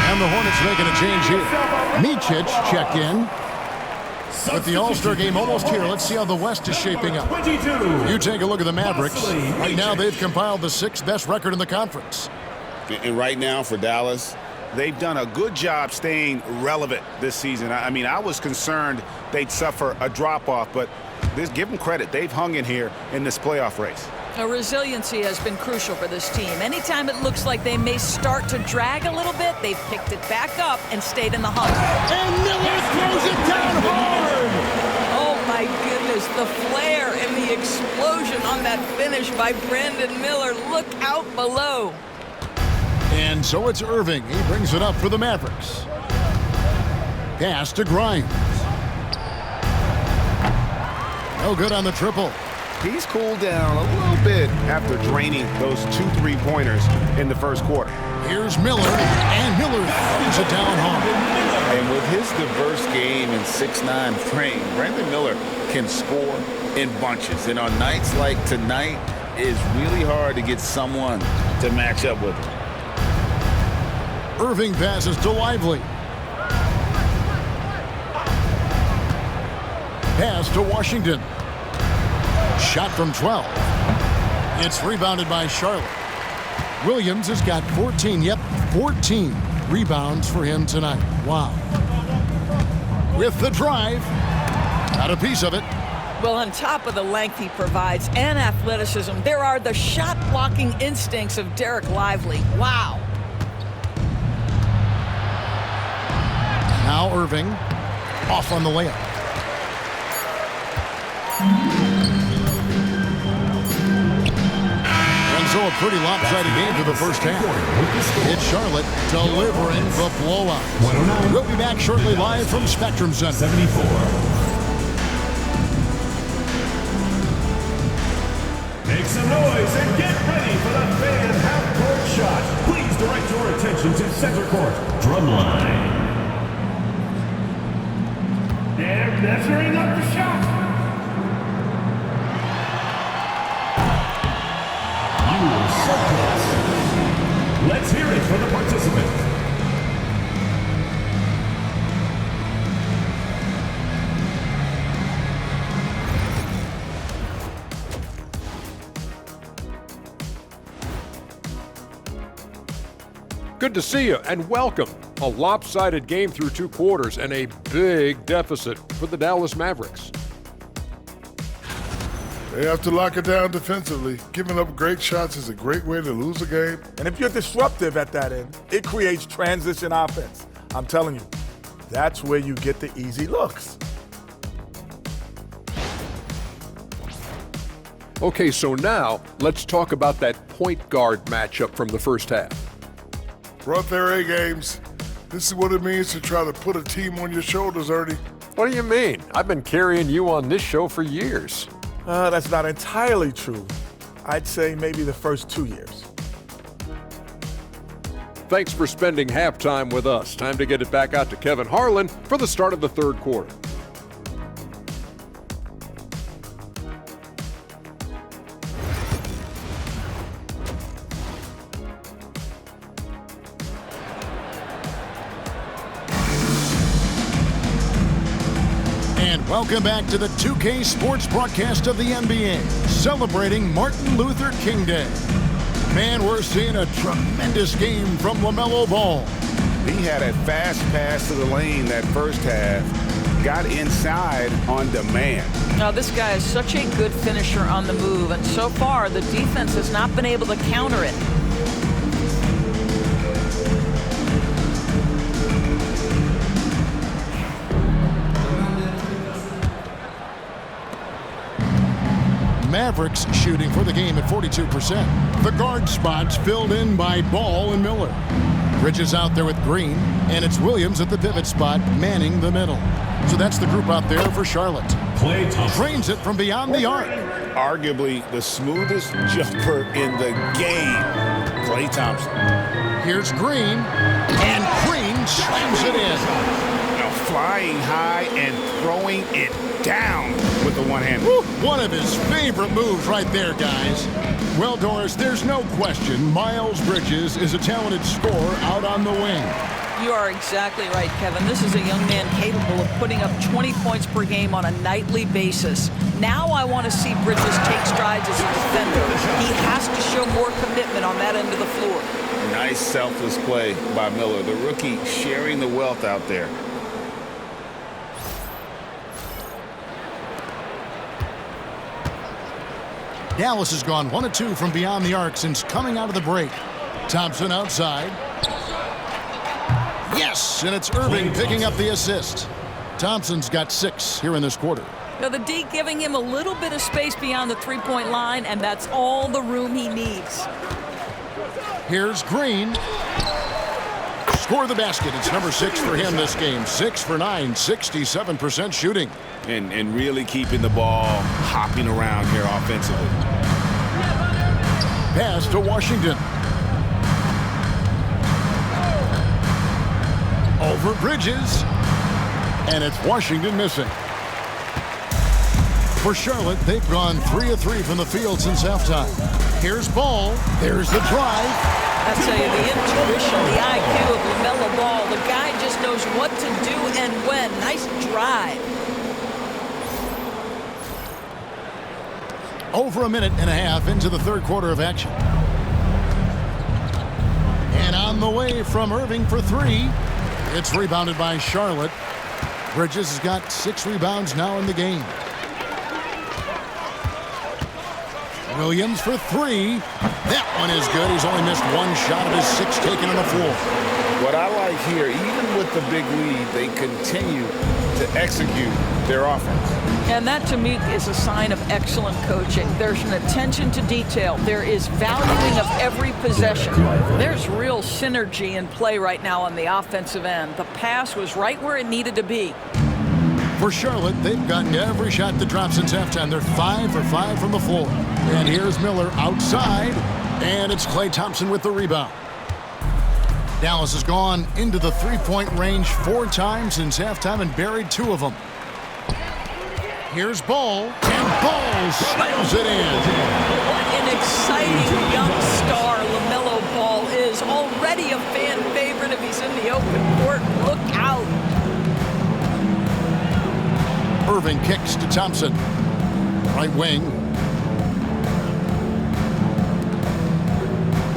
S1: And the Hornets making a change here. Micic checked in. With the All-Star game almost here, let's see how the West is shaping up. You take a look at the Mavericks. Right now, they've compiled the 6th best record in the conference.
S2: And right now for Dallas, they've done a good job staying relevant this season. I mean, I was concerned they'd suffer a drop-off, but give them credit. They've hung in here in this playoff race.
S3: Resiliency has been crucial for this team. Anytime it looks like they may start to drag a little bit, they've picked it back up and stayed in the hunt.
S1: And Miller throws it down hard!
S3: Oh, my goodness. The flare and the explosion on that finish by Brandon Miller. Look out below.
S1: And so it's Irving. He brings it up for the Mavericks. Pass to Grimes. No good on the triple.
S2: He's cooled down a little bit after draining those 2 3-pointers in the first quarter.
S1: Here's Miller, and Miller throws it down hard.
S2: And with his diverse game and 6'9" frame, Brandon Miller can score in bunches. And on nights like tonight, it's really hard to get someone to match up with him.
S1: Irving passes to Lively. Pass to Washington. Shot from 12. It's rebounded by Charlotte. Williams has got 14. Yep, 14 rebounds for him tonight. Wow. With the drive. Got a piece of it.
S3: Well, on top of the length he provides and athleticism, there are the shot-blocking instincts of Derek Lively. Wow.
S1: Now Irving off on the layup. So a pretty lopsided game for the first half. It's Charlotte delivering the blowout. We'll be back shortly live from Spectrum Center.
S9: 74. Make some noise and get ready for the fan half-court shot. Please direct your attention to center court. Drumline. They're measuring up the shot. So close. Let's hear it for the participants.
S10: Good to see you, and welcome. A lopsided game through 2 quarters and a big deficit for the Dallas Mavericks.
S11: They have to lock it down defensively. Giving up great shots is a great way to lose a game.
S12: And if you're disruptive at that end, it creates transition offense. I'm telling you, that's where you get the easy looks.
S10: Okay, so now let's talk about that point guard matchup from the first half.
S11: Brought their A games. This is what it means to try to put a team on your shoulders, Ernie.
S10: What do you mean? I've been carrying you on this show for years.
S12: That's not entirely true. I'd say maybe the first 2 years.
S10: Thanks for spending halftime with us. Time to get it back out to Kevin Harlan for the start of the 3rd quarter.
S1: Welcome back to the 2K Sports broadcast of the NBA, celebrating Martin Luther King Day. Man, we're seeing a tremendous game from LaMelo Ball.
S2: He had a fast pass to the lane that first half, got inside on demand.
S3: Now, this guy is such a good finisher on the move, and so far the defense has not been able to counter it.
S1: Mavericks shooting for the game at 42%. The guard spots filled in by Ball and Miller. Bridges out there with Green, and it's Williams at the pivot spot manning the middle. So that's the group out there for Charlotte. Trains it from beyond the arc.
S2: Arguably the smoothest jumper in the game, Klay Thompson.
S1: Here's Green, and Green slams it in.
S2: Now flying high and throwing it down with the one-hand.
S1: One of his favorite moves right there, guys. Well, Doris, there's no question Miles Bridges is a talented scorer out on the wing.
S3: You are exactly right, Kevin. This is a young man capable of putting up 20 points per game on a nightly basis. Now I want to see Bridges take strides as a defender. He has to show more commitment on that end of the floor.
S2: Nice selfless play by Miller, the rookie sharing the wealth out there.
S1: Dallas has gone 1 of 2 from beyond the arc since coming out of the break. Thompson outside. Yes, and it's Irving picking up the assist. Thompson's got 6 here in this quarter.
S3: Now the D giving him a little bit of space beyond the three-point line, and that's all the room he needs.
S1: Here's Green. Score the basket. It's number 6 for him this game. 6 for 9, 67% shooting.
S2: And really keeping the ball hopping around here offensively.
S1: Pass to Washington. Over Bridges. And it's Washington missing. For Charlotte, they've gone 3 of 3 from the field since halftime. Here's Ball. There's the drive.
S3: I tell you, the intuition, the IQ of LaMelo Ball. The guy just knows what to do and when. Nice drive.
S1: Over a minute and a half into the 3rd quarter of action. And on the way from Irving for 3. It's rebounded by Charlotte. Bridges has got 6 rebounds now in the game. Williams for 3. That one is good. He's only missed 1 shot of his 6 taken on the floor.
S2: What I like here, even with the big lead, they continue to execute their offense.
S3: And that, to me, is a sign of excellent coaching. There's an attention to detail. There is valuing of every possession. There's real synergy in play right now on the offensive end. The pass was right where it needed to be.
S1: For Charlotte, they've gotten every shot that dropped since halftime. They're 5 for 5 from the floor. And here's Miller outside. And it's Klay Thompson with the rebound. Dallas has gone into the three-point range 4 times since halftime and buried 2 of them. Here's Ball, and Ball slams it in.
S3: What an exciting young star LaMelo Ball is. Already a fan favorite if he's in the open court. Look out.
S1: Irving kicks to Thompson. Right wing.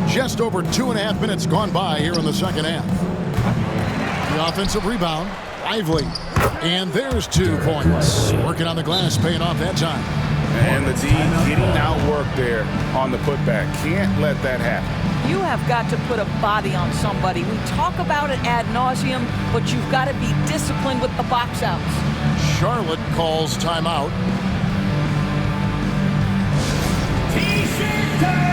S1: Just over 2.5 minutes gone by here in the second half. The offensive rebound, Lively. And there's 2 points. Working on the glass, paying off that time.
S2: And the D getting outworked there on the putback. Can't let that happen.
S3: You have got to put a body on somebody. We talk about it ad nauseum, but you've got to be disciplined with the box outs.
S1: Charlotte calls timeout.
S9: T-shirt time!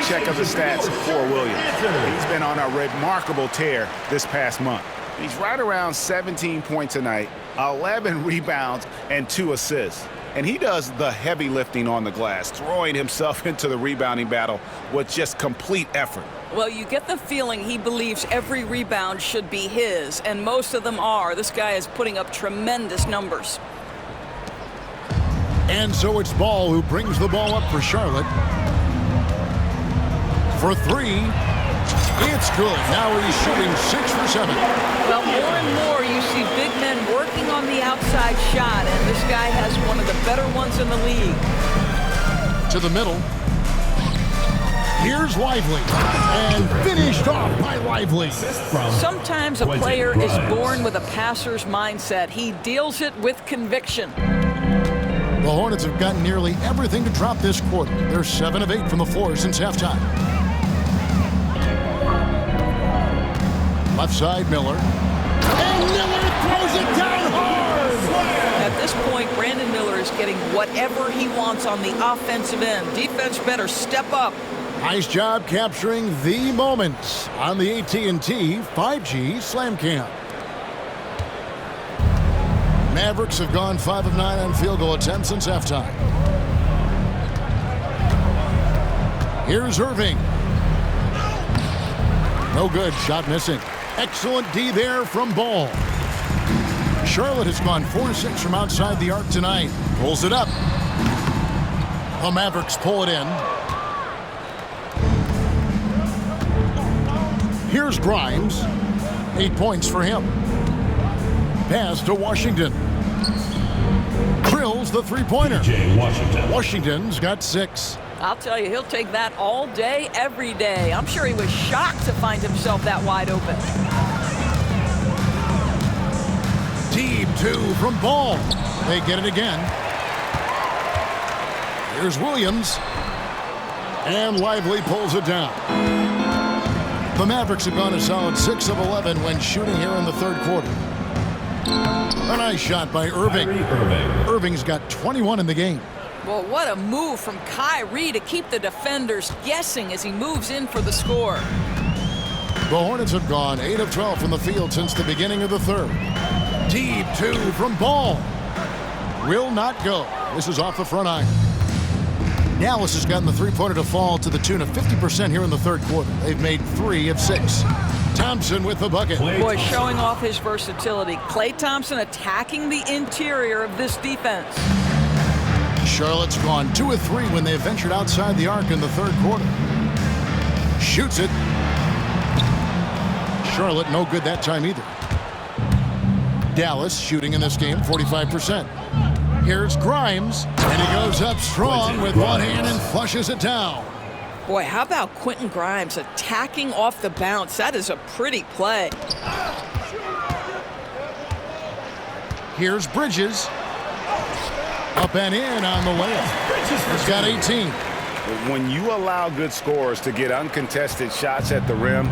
S2: Check of the stats for Williams. He's been on a remarkable tear this past month. He's right around 17 points a night, 11 rebounds, and 2 assists. And he does the heavy lifting on the glass, throwing himself into the rebounding battle with just complete effort.
S3: Well, you get the feeling he believes every rebound should be his, and most of them are. This guy is putting up tremendous numbers.
S1: And so it's Ball who brings the ball up for Charlotte. For 3, it's good. Now he's shooting 6 for 7.
S3: Well, more and more you see big men working on the outside shot, and this guy has one of the better ones in the league.
S1: To the middle. Here's Lively. And finished off by Lively.
S3: Sometimes a player is born with a passer's mindset. He deals it with conviction.
S1: The Hornets have gotten nearly everything to drop this quarter. They're 7 of 8 from the floor since halftime. Left side, Miller. And Miller throws it down hard!
S3: At this point, Brandon Miller is getting whatever he wants on the offensive end. Defense better step up.
S1: Nice job capturing the moments on the AT&T 5G Slam Cam. Mavericks have gone 5 of 9 on field goal attempts since halftime. Here's Irving. No good. Shot missing. Excellent D there from Ball. Charlotte has gone 4-6 from outside the arc tonight. Pulls it up. The Mavericks pull it in. Here's Grimes. 8 points for him. Pass to Washington. Drills the three-pointer. Washington's got 6.
S3: I'll tell you, he'll take that all day, every day. I'm sure he was shocked to find himself that wide open.
S1: Team 2 from Ball. They get it again. Here's Williams. And Lively pulls it down. The Mavericks have gone a solid 6 of 11 when shooting here in the third quarter. A nice shot by Irving. Irving's got 21 in the game.
S3: Well, what a move from Kyrie to keep the defenders guessing as he moves in for the score.
S1: The Hornets have gone 8 of 12 from the field since the beginning of the third. Team 2 from Ball. Will not go. This is off the front iron. Dallas has gotten the three-pointer to fall to the tune of 50% here in the third quarter. They've made 3 of 6. Thompson with the bucket.
S3: Boy, showing off his versatility. Klay Thompson attacking the interior of this defense.
S1: Charlotte's gone 2 of 3 when they ventured outside the arc in the third quarter. Shoots it. Charlotte no good that time either. Dallas shooting in this game 45%. Here's Grimes, and he goes up strong with one hand and flushes it down.
S3: Boy, how about Quentin Grimes attacking off the bounce? That is a pretty play.
S1: Here's Bridges. Up and in on the layup. He's got 18.
S2: When you allow good scorers to get uncontested shots at the rim,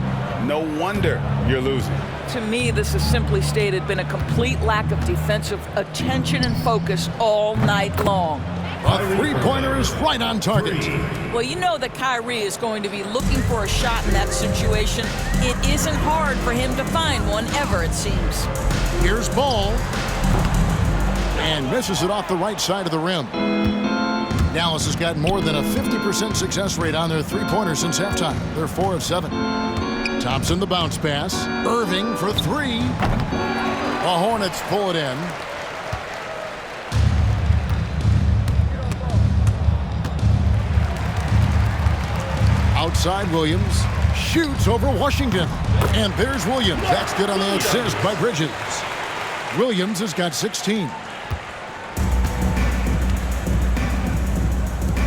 S2: no wonder you're losing.
S3: To me, this has simply stated been a complete lack of defensive attention and focus all night long.
S1: A three-pointer is right on target.
S3: Well, you know that Kyrie is going to be looking for a shot in that situation. It isn't hard for him to find one ever, it seems.
S1: Here's Ball. And misses it off the right side of the rim. Dallas has got more than a 50% success rate on their three-pointers since halftime. They're 4 of 7. Thompson the bounce pass. Irving for 3. The Hornets pull it in. Outside Williams. Shoots over Washington. And there's Williams. That's good on the assist by Bridges. Williams has got 16.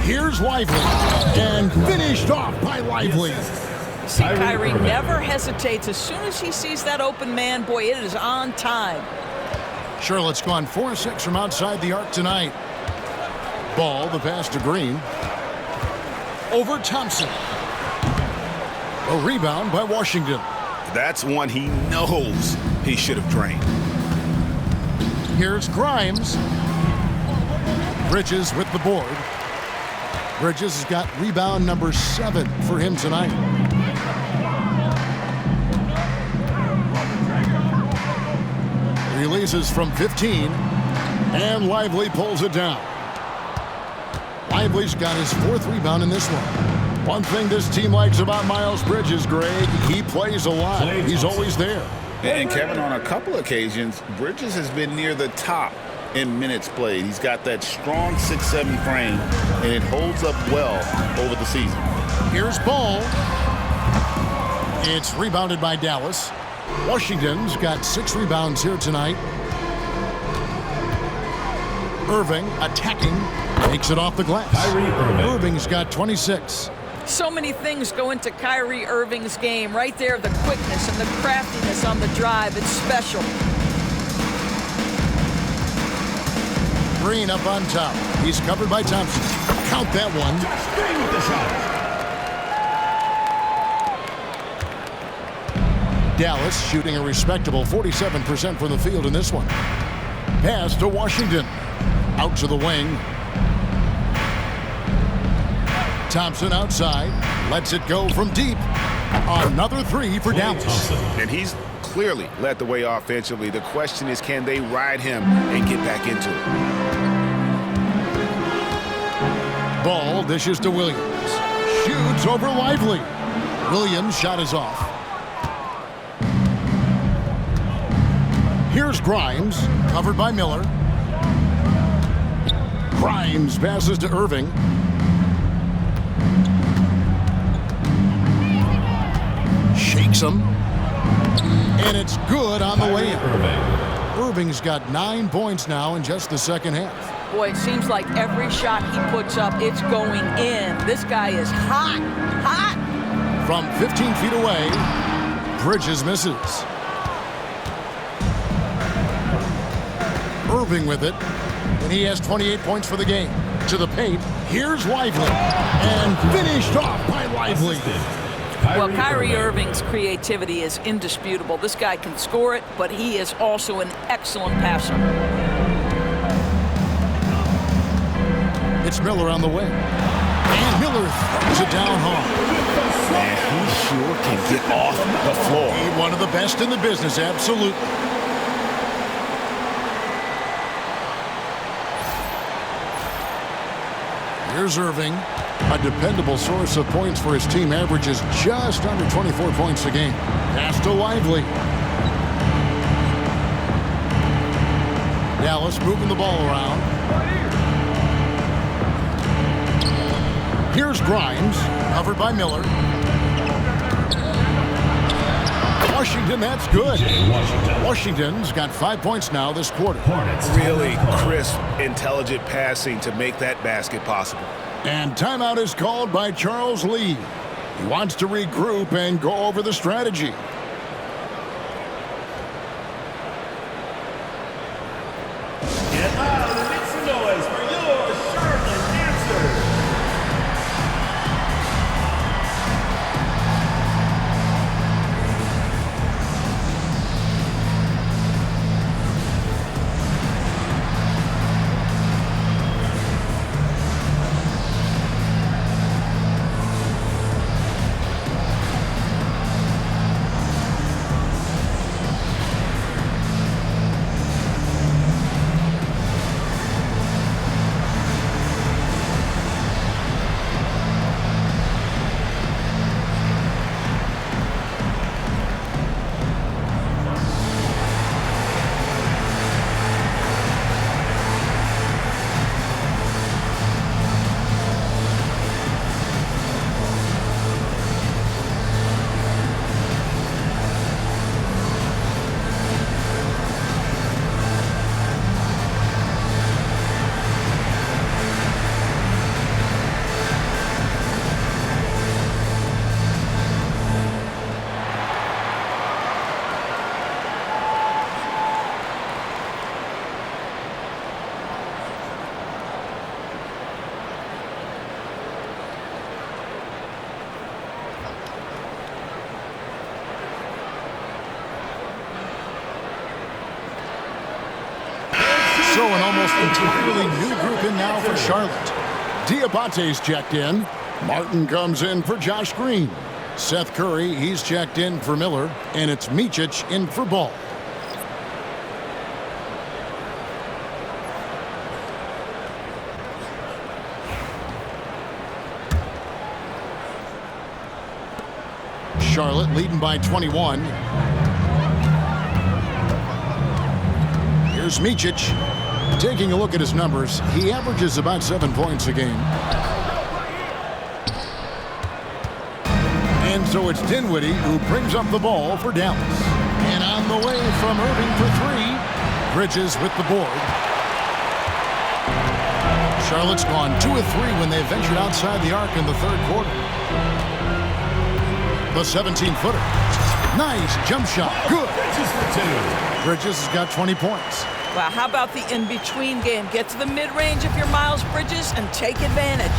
S1: Here's Lively. And finished off by Lively.
S3: See, Kyrie never hesitates. As soon as he sees that open man, boy, it is on time.
S1: Charlotte's gone 4-6 from outside the arc tonight. Ball, the pass to Green. Over Thompson. A rebound by Washington.
S2: That's one he knows he should have drained.
S1: Here's Grimes. Bridges with the board. Bridges has got rebound number 7 for him tonight. Releases from 15. And Lively pulls it down. Lively's got his 4th rebound in this one. One thing this team likes about Miles Bridges, Greg, he plays a lot. He's always there.
S2: And Kevin, on a couple occasions, Bridges has been near the top in minutes played. He's got that strong 6'7" frame, and it holds up well over the season.
S1: Here's Ball. It's rebounded by Dallas. Washington's got 6 rebounds here tonight. Irving attacking. Takes it off the glass. Irving's got 26.
S3: So many things go into Kyrie Irving's game. Right there, the quickness and the craftiness on the drive. It's special.
S1: Green up on top. He's covered by Thompson. Count that one.
S9: Stay with the shot.
S1: Dallas shooting a respectable 47% from the field in this one. Pass to Washington. Out to the wing. Thompson outside. Lets it go from deep. Another 3 for Dallas.
S2: And he's clearly led the way offensively. The question is, can they ride him and get back into it?
S1: Ball dishes to Williams. Shoots over Lively. Williams' shot is off. Here's Grimes, covered by Miller. Grimes passes to Irving. Shakes him. And it's good on the way in. Irving's got 9 points now in just the second half.
S3: Boy, it seems like every shot he puts up, it's going in. This guy is hot, hot.
S1: From 15 feet away, Bridges misses. Irving with it, and he has 28 points for the game. To the paint, here's Lively, and finished off by Lively.
S3: Well, Kyrie Irving's creativity is indisputable. This guy can score it, but he is also an excellent passer.
S1: It's Miller on the wing. And Miller throws it down hard.
S2: Man, he sure can get off the floor.
S1: He's one of the best in the business, absolutely. Here's Irving. A dependable source of points for his team, averages just under 24 points a game. Pass to Lively. Dallas moving the ball around. Here's Grimes, covered by Miller. Washington, that's good. Washington's got 5 points now this quarter.
S2: Really crisp, intelligent passing to make that basket possible.
S1: And timeout is called by Charles Lee. He wants to regroup and go over the strategy.
S9: Get loud and make some noise for your Charlotte answer.
S1: So an almost entirely new group in now for Charlotte. Diabate's checked in. Martin comes in for Josh Green. Seth Curry, he's checked in for Miller. And it's Micic in for Ball. Charlotte leading by 21. Here's Micic. Taking a look at his numbers, he averages about 7 points a game. And so it's Dinwiddie who brings up the ball for Dallas. And on the way from Irving for three. Bridges with the board. Charlotte's gone 2 of 3 when they ventured outside the arc in the third quarter. The 17-footer. Nice jump shot. Good. Bridges has got 20 points.
S3: Wow, how about the in-between game? Get to the mid-range if you're Miles Bridges and take advantage.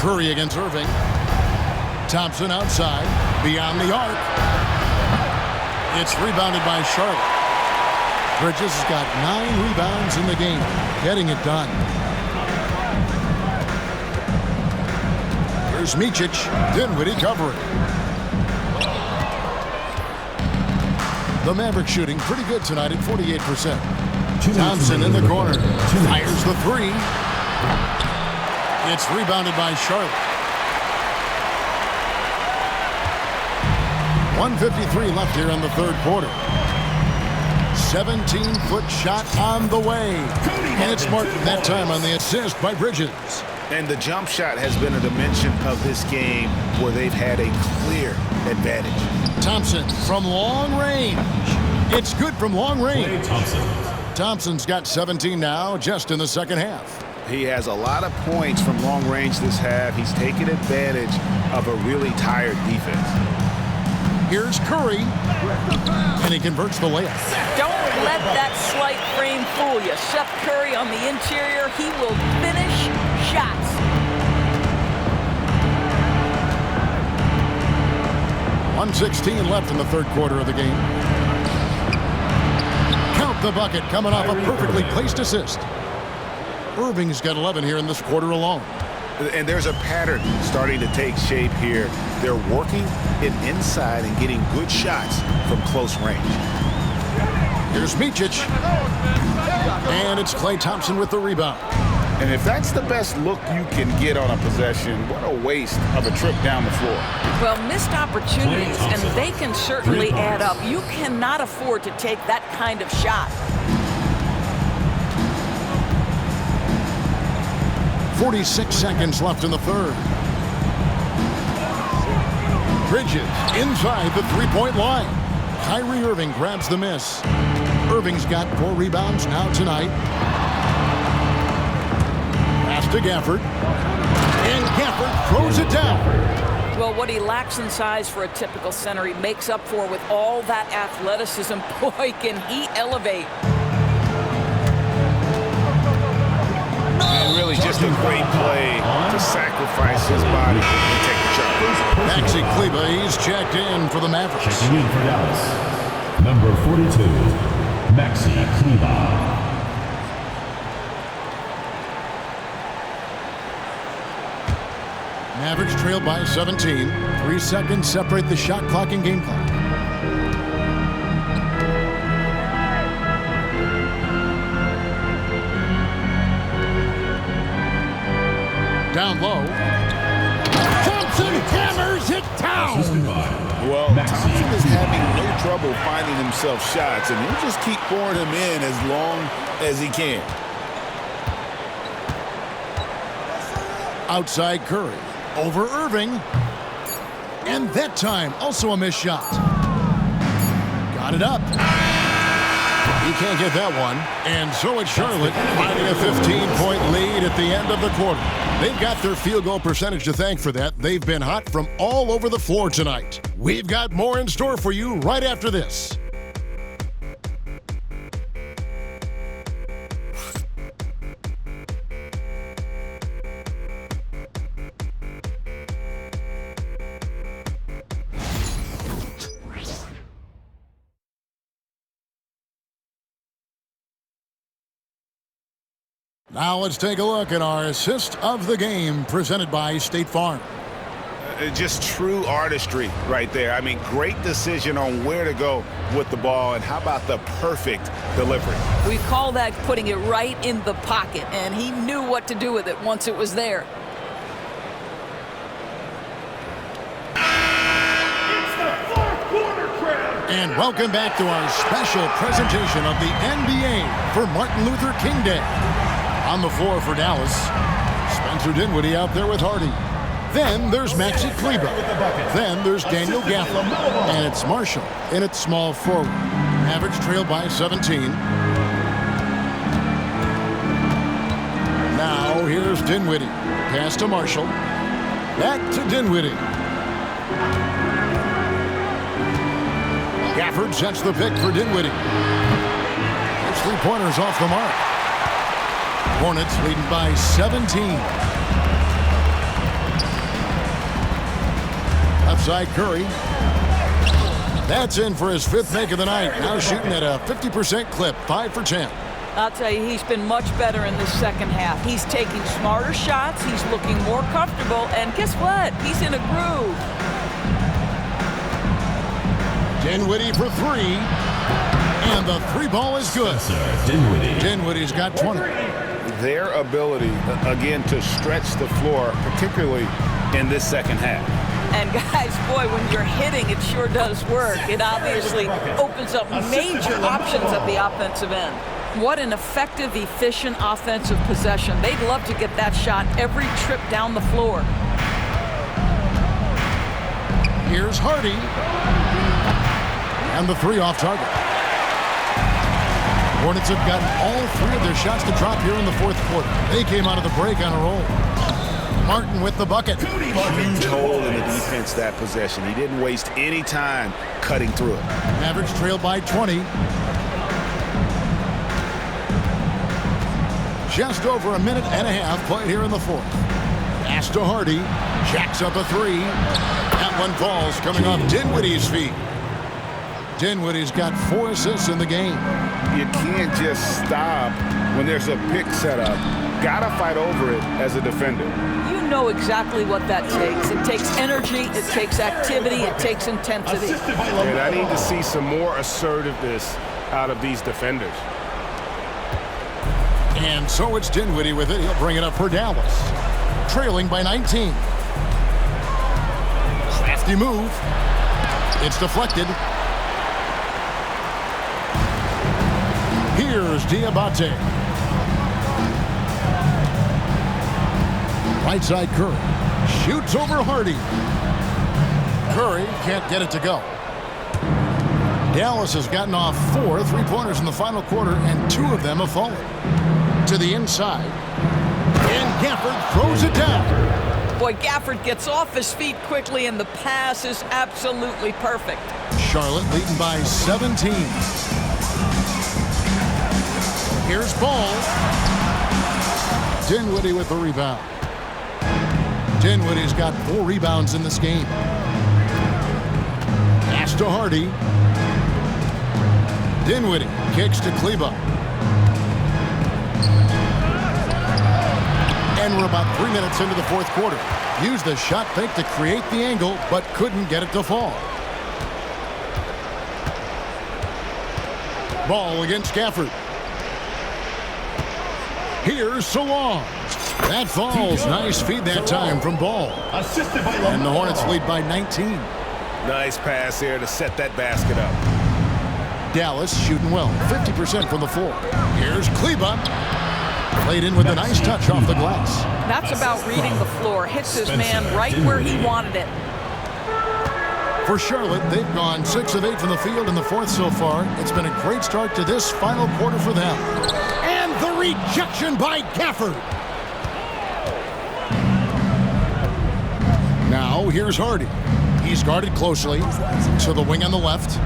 S1: Curry against Irving. Thompson outside. Beyond the arc. It's rebounded by Charlotte. Bridges has got 9 rebounds in the game. Getting it done. Here's Micic. Dinwiddie covering. The Mavericks shooting pretty good tonight at 48%. Thompson in the corner. Fires the three. It's rebounded by Charlotte. 1:53 left here in the third quarter. 17-foot shot on the way. And it's Martin that time on the assist by Bridges.
S2: And the jump shot has been a dimension of this game where they've had a clear advantage.
S1: Thompson from long range. It's good from long range. Thompson's got 17 now just in the second half.
S2: He has a lot of points from long range this half. He's taken advantage of a really tired defense.
S1: Here's Curry. And he converts the layup.
S3: Don't let that slight frame fool you. Seth Curry on the interior. He will finish shots.
S1: 1:16 left in the third quarter of the game. Count the bucket coming off a perfectly placed assist. Irving's got 11 here in this quarter alone.
S2: And there's a pattern starting to take shape here. They're working it inside and getting good shots from close range.
S1: Here's Micic. And it's Klay Thompson with the rebound.
S2: And if that's the best look you can get on a possession, what a waste of a trip down the floor.
S3: Well, missed opportunities, and they can certainly add up. You cannot afford to take that kind of shot.
S1: 46 seconds left in the third. Bridges inside the three-point line. Kyrie Irving grabs the miss. Irving's got 4 rebounds now tonight. Pass to Gafford. And Gafford throws it down.
S3: Well, what he lacks in size for a typical center, he makes up for with all that athleticism. Boy, can he elevate.
S2: And really just a great play to sacrifice his body and take the shot.
S1: Maxi Kleber, he's checked in for the Mavericks.
S9: Checking in for Dallas, number 42, Maxi Kleber.
S1: Mavericks trail by 17. 3 seconds separate the shot clock and game clock. Down low. Thompson hammers it down.
S2: Well, Thompson is having no trouble finding himself shots, and he'll just keep pouring them in as long as he can.
S1: Outside Curry. Over Irving. And that time, also a missed shot. Got it up. He can't get that one. And so it's Charlotte finding a 15-point lead at the end of the quarter. They've got their field goal percentage to thank for that. They've been hot from all over the floor tonight. We've got more in store for you right after this. Now let's take a look at our assist of the game presented by State Farm.
S2: Just true artistry right there. I mean, great decision on where to go with the ball, and how about the perfect delivery?
S3: We call that putting it right in the pocket, and he knew what to do with it once it was there.
S9: It's the fourth quarter crowd.
S1: And welcome back to our special presentation of the NBA for Martin Luther King Day. On the floor for Dallas, Spencer Dinwiddie out there with Hardy. Then there's Maxi Kleber. Then there's Daniel Gafford. And it's Marshall in its small forward. Mavericks trail by 17. Now here's Dinwiddie. Pass to Marshall. Back to Dinwiddie. Gafford sets the pick for Dinwiddie. His 3-pointers off the mark. Hornets leading by 17. Left side Curry. That's in for his 5th make of the night. Now shooting at a 50% clip, 5 for 10.
S3: I'll tell you, he's been much better in the second half. He's taking smarter shots. He's looking more comfortable. And guess what? He's in a groove.
S1: Dinwiddie for 3. And the 3 ball is good. Dinwiddie's got 20.
S2: Their ability, again, to stretch the floor, particularly in this second half.
S3: And guys, boy, when you're hitting, it sure does work. It obviously opens up major options at the offensive end. What an effective, efficient offensive possession. They'd love to get that shot every trip down the floor.
S1: Here's Hardy. And the 3 off target. Hornets have gotten all 3 of their shots to drop here in the 4th quarter. They came out of the break on a roll. Martin with the bucket.
S2: Huge hole in the defense that possession. He didn't waste any time cutting through it.
S1: Mavericks trail by 20. Just over a minute and a half played here in the 4th. Pass to Hardy. Jacks up a 3. That one falls coming off Dinwiddie's feet. Dinwiddie's got 4 assists in the game.
S2: You can't just stop when there's a pick set up. Gotta fight over it as a defender.
S3: You know exactly what that takes. It takes energy, it takes activity, it takes intensity.
S6: And I need to see some more assertiveness out of these defenders.
S1: And so it's Dinwiddie with it. He'll bring it up for Dallas. Trailing by 19. Crafty move. It's deflected. Here's Diabate. Right side Curry. Shoots over Hardy. Curry can't get it to go. Dallas has gotten off 4 3-pointers in the final quarter, and 2 of them have fallen. To the inside. And Gafford throws it down.
S3: Boy, Gafford gets off his feet quickly, and the pass is absolutely perfect. Charlotte leading by 17. Here's Ball. Dinwiddie with the rebound. Dinwiddie's got 4 rebounds in this game. Pass to Hardy. Dinwiddie kicks to Kleba. And we're about 3 minutes into the fourth quarter. Used the shot fake to create the angle, but couldn't get it to fall. Ball against Gafford. Here's Salon. That falls. Nice feed that time from Ball.
S9: Assisted by
S1: and the Hornets lead by 19.
S6: Nice pass here to set that basket up.
S1: Dallas shooting well. 50% from the floor. Here's Kleba. Played in with a nice touch off the glass.
S3: That's about reading the floor. Hits his man right where he wanted it.
S1: For Charlotte, they've gone 6 of 8 from the field in the fourth so far. It's been a great start to this final quarter for them. And the rejection by Gafford. Now here's Hardy. He's guarded closely. To the wing on the left.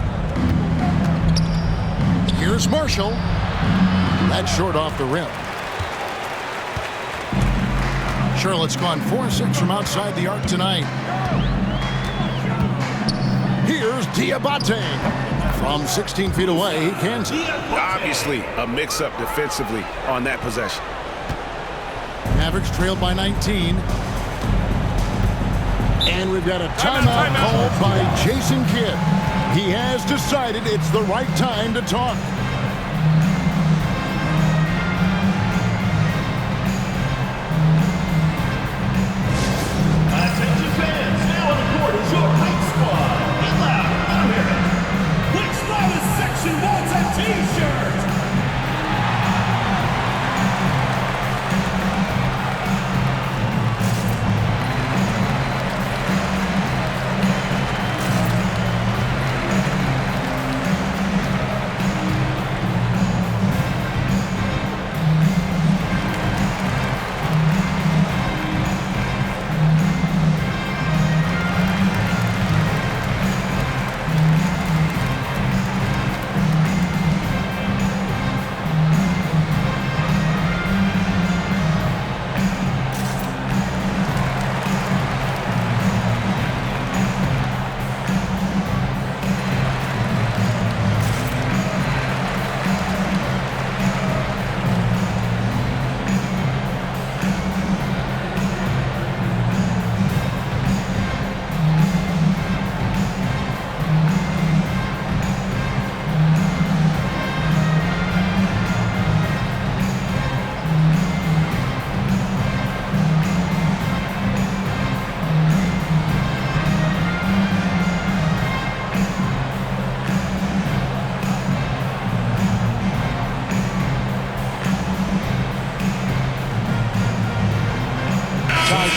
S1: Here's Marshall. That's short off the rim. Charlotte's gone 4-6 from outside the arc tonight. Here's Diabate. From 16 feet away, he can.
S6: Obviously, a mix-up defensively on that possession.
S1: Mavericks trailed by 19. And we've got a timeout called by Jason Kidd. He has decided it's the right time to talk.
S9: Attention fans, now on the court is your hype squad. Get loud, let 'em hear it. Which loudest section wants a t-shirt?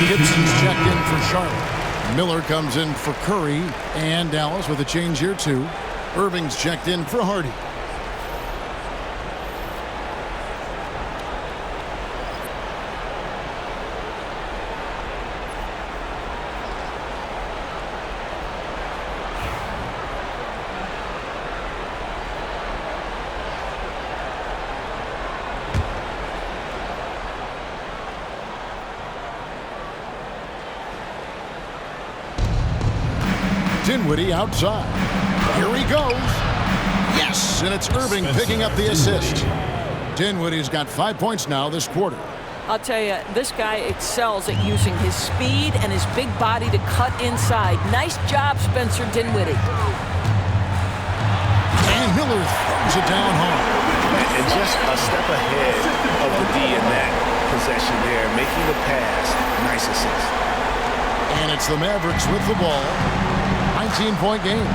S1: Gibson's checked in for Charlotte. Miller comes in for Curry, and Dallas with a change here too. Irving's checked in for Hardy. Dinwiddie outside. Here he goes. Yes, and it's Irving picking up the assist. Dinwiddie's got 5 points now this quarter.
S3: I'll tell you, this guy excels at using his speed and his big body to cut inside. Nice job, Spencer Dinwiddie.
S1: And Miller throws it down home.
S2: And just a step ahead of the D in that possession there, making the pass. Nice assist.
S1: And it's the Mavericks with the ball. 19-point game.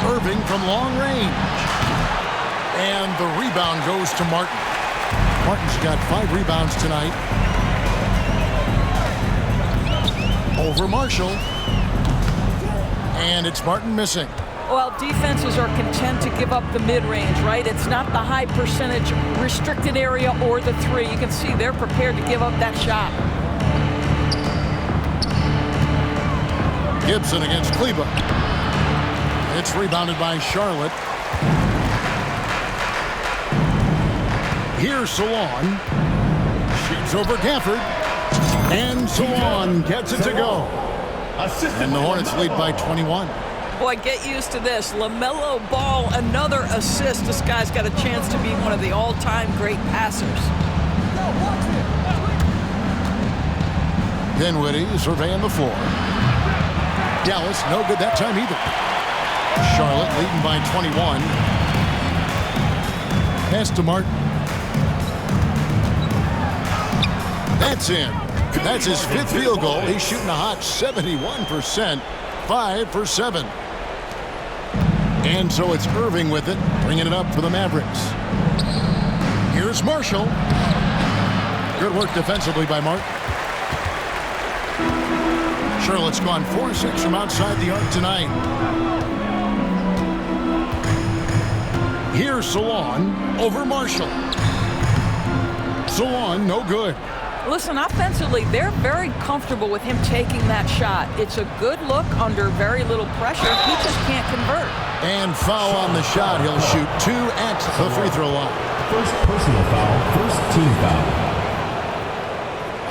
S1: Irving from long range. And the rebound goes to Martin. Martin's got 5 rebounds tonight. Over Marshall. And it's Martin missing.
S3: Well, defenses are content to give up the mid-range, right? It's not the high percentage restricted area or the three. You can see they're prepared to give up that shot.
S1: Gibson against Kleba. It's rebounded by Charlotte. Here's Salon. Shoots over Gafford. And Salon gets it to go. And the Hornets lead by 21.
S3: Boy, get used to this. LaMelo Ball, another assist. This guy's got a chance to be one of the all-time great passers.
S1: Dinwiddie surveying the floor. Dallas, no good that time either. Charlotte leading by 21. Pass to Martin. That's in. That's his 5th field goal. He's shooting a hot 71%. 5 for 7. And so it's Irving with it, bringing it up for the Mavericks. Here's Marshall. Good work defensively by Martin. Charlotte's gone 4-6 from outside the arc tonight. Here's Salon over Marshall. Salon, no good.
S3: Listen, offensively, they're very comfortable with him taking that shot. It's a good look under very little pressure. He just can't convert.
S1: And foul on the shot. He'll shoot 2 at the free throw line.
S9: First personal foul, first team foul.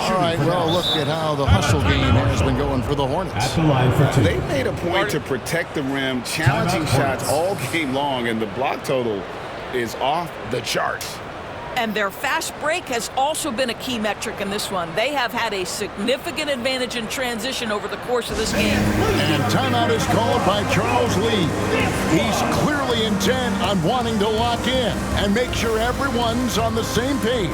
S1: All right, well, look at how the hustle game has been going for the Hornets.
S9: At the line for 2.
S2: They made a point to protect the rim, challenging shots all game long, and the block total is off the charts.
S3: And their fast break has also been a key metric in this one. They have had a significant advantage in transition over the course of this game.
S1: And timeout is called by Charles Lee. He's clearly intent on wanting to lock in and make sure everyone's on the same page.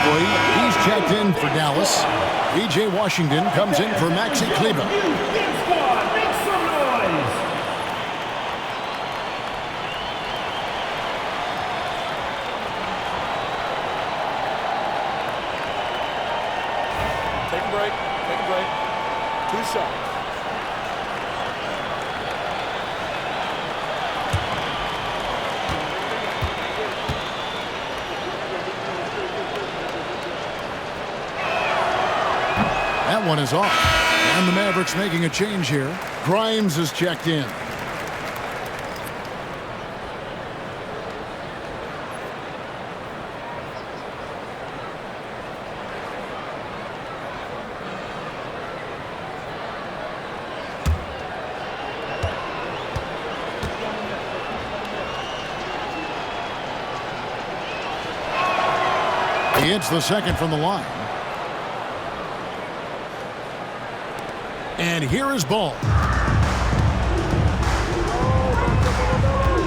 S1: He's checked in for Dallas. E.J. Washington comes in for Maxi Kleba.
S9: Make some noise.
S8: Take a break. Take a break. 2 shots.
S1: That one is off. And the Mavericks making a change here. Grimes is checked in. He hits the second from the line. And here is Ball.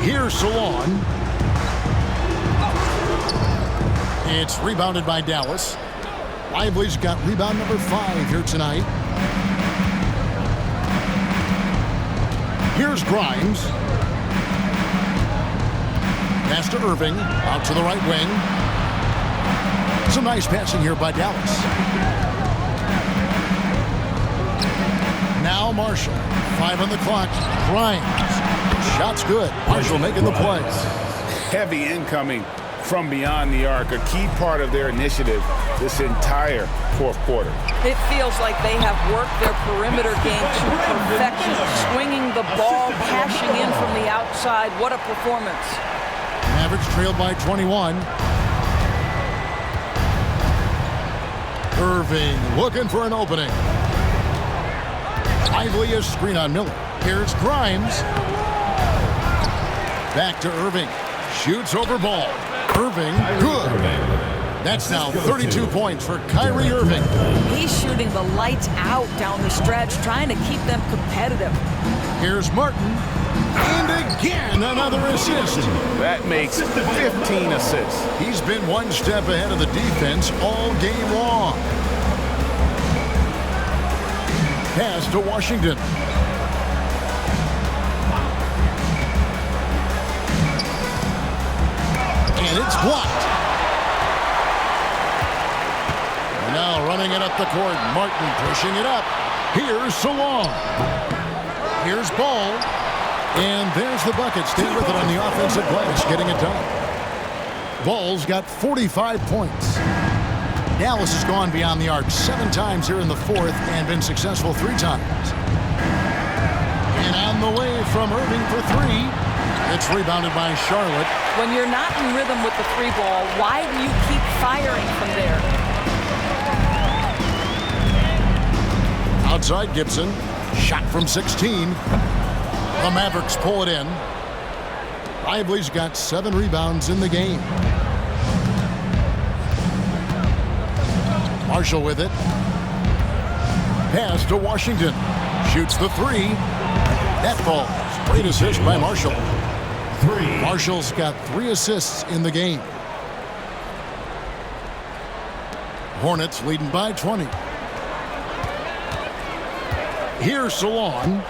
S1: Here's Salon. It's rebounded by Dallas. Lively's got rebound number 5 here tonight. Here's Grimes. Pass to Irving. Out to the right wing. Some nice passing here by Dallas. Now Marshall. 5 on the clock. Grimes. Shot's good. Marshall making the play.
S2: Heavy incoming from beyond the arc, a key part of their initiative this entire fourth quarter.
S3: It feels like they have worked their perimeter game to perfection, swinging the ball, cashing in from the outside. What a performance.
S1: Mavericks trailed by 21. Irving looking for an opening. Lively a screen on Miller. Here's Grimes. Back to Irving. Shoots over ball. Irving, good. That's now 32 points for Kyrie Irving.
S3: He's shooting the lights out down the stretch, trying to keep them competitive.
S1: Here's Martin. And again, another assist.
S2: That makes 15 assists.
S1: He's been one step ahead of the defense all game long. Pass to Washington. And it's blocked. And now running it up the court. Martin pushing it up. Here's Salon. Here's Ball. And there's the bucket. Stay with it on the offensive glass, getting it done. Ball's got 45 points. Dallas has gone beyond the arc 7 times here in the fourth and been successful 3 times. And on the way from Irving for 3. It's rebounded by Charlotte.
S3: When you're not in rhythm with the 3 ball, why do you keep firing from there?
S1: Outside Gibson. Shot from 16. The Mavericks pull it in. Lively's got 7 rebounds in the game. Marshall with it. Pass to Washington. Shoots the 3. That falls. Great assist by Marshall. Marshall's got 3 assists in the game. Hornets leading by 20. Here's Salon.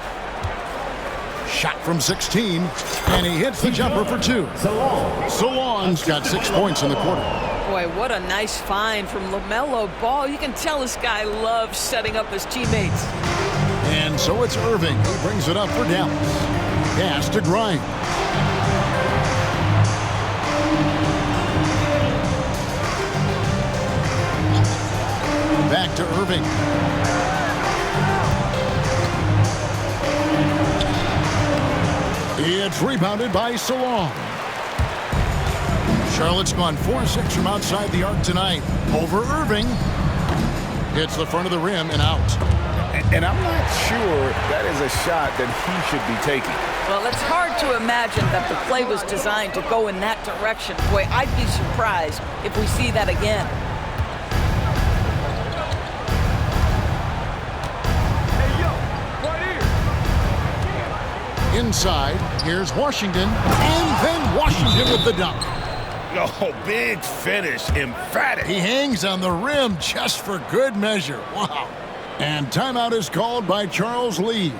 S1: Shot from 16. And he hits the jumper for 2. Salon's got 6 points in the quarter.
S3: Boy, what a nice find from LaMelo Ball. You can tell this guy loves setting up his teammates.
S1: And so it's Irving who brings it up for Dallas. Pass to Grimes. Back to Irving. It's rebounded by Salon. Charlotte's gone 4-6 from outside the arc tonight. Over Irving. Hits the front of the rim and out.
S2: And I'm not sure that is a shot that he should be taking.
S3: Well, it's hard to imagine that the play was designed to go in that direction. Boy, I'd be surprised if we see that again.
S1: Inside, here's Washington, and then Washington with the dunk.
S2: Oh, big finish, emphatic.
S1: He hangs on the rim just for good measure. Wow. And timeout is called by Charles Lee.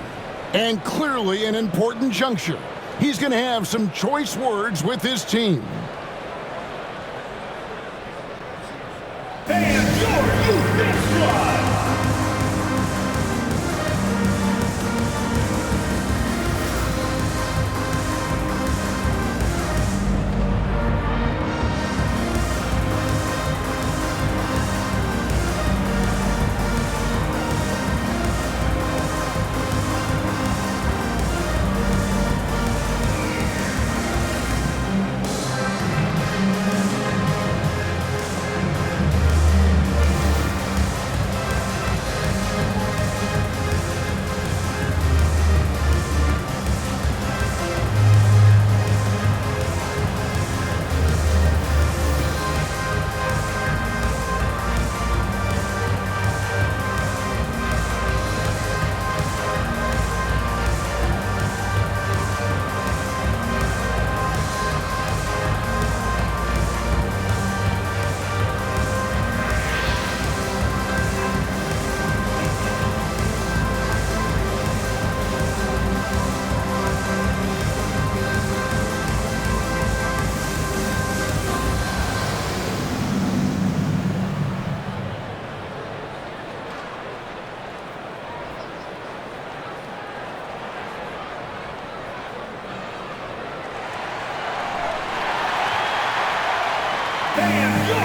S1: And clearly an important juncture. He's going to have some choice words with his team.
S9: And your youth squad.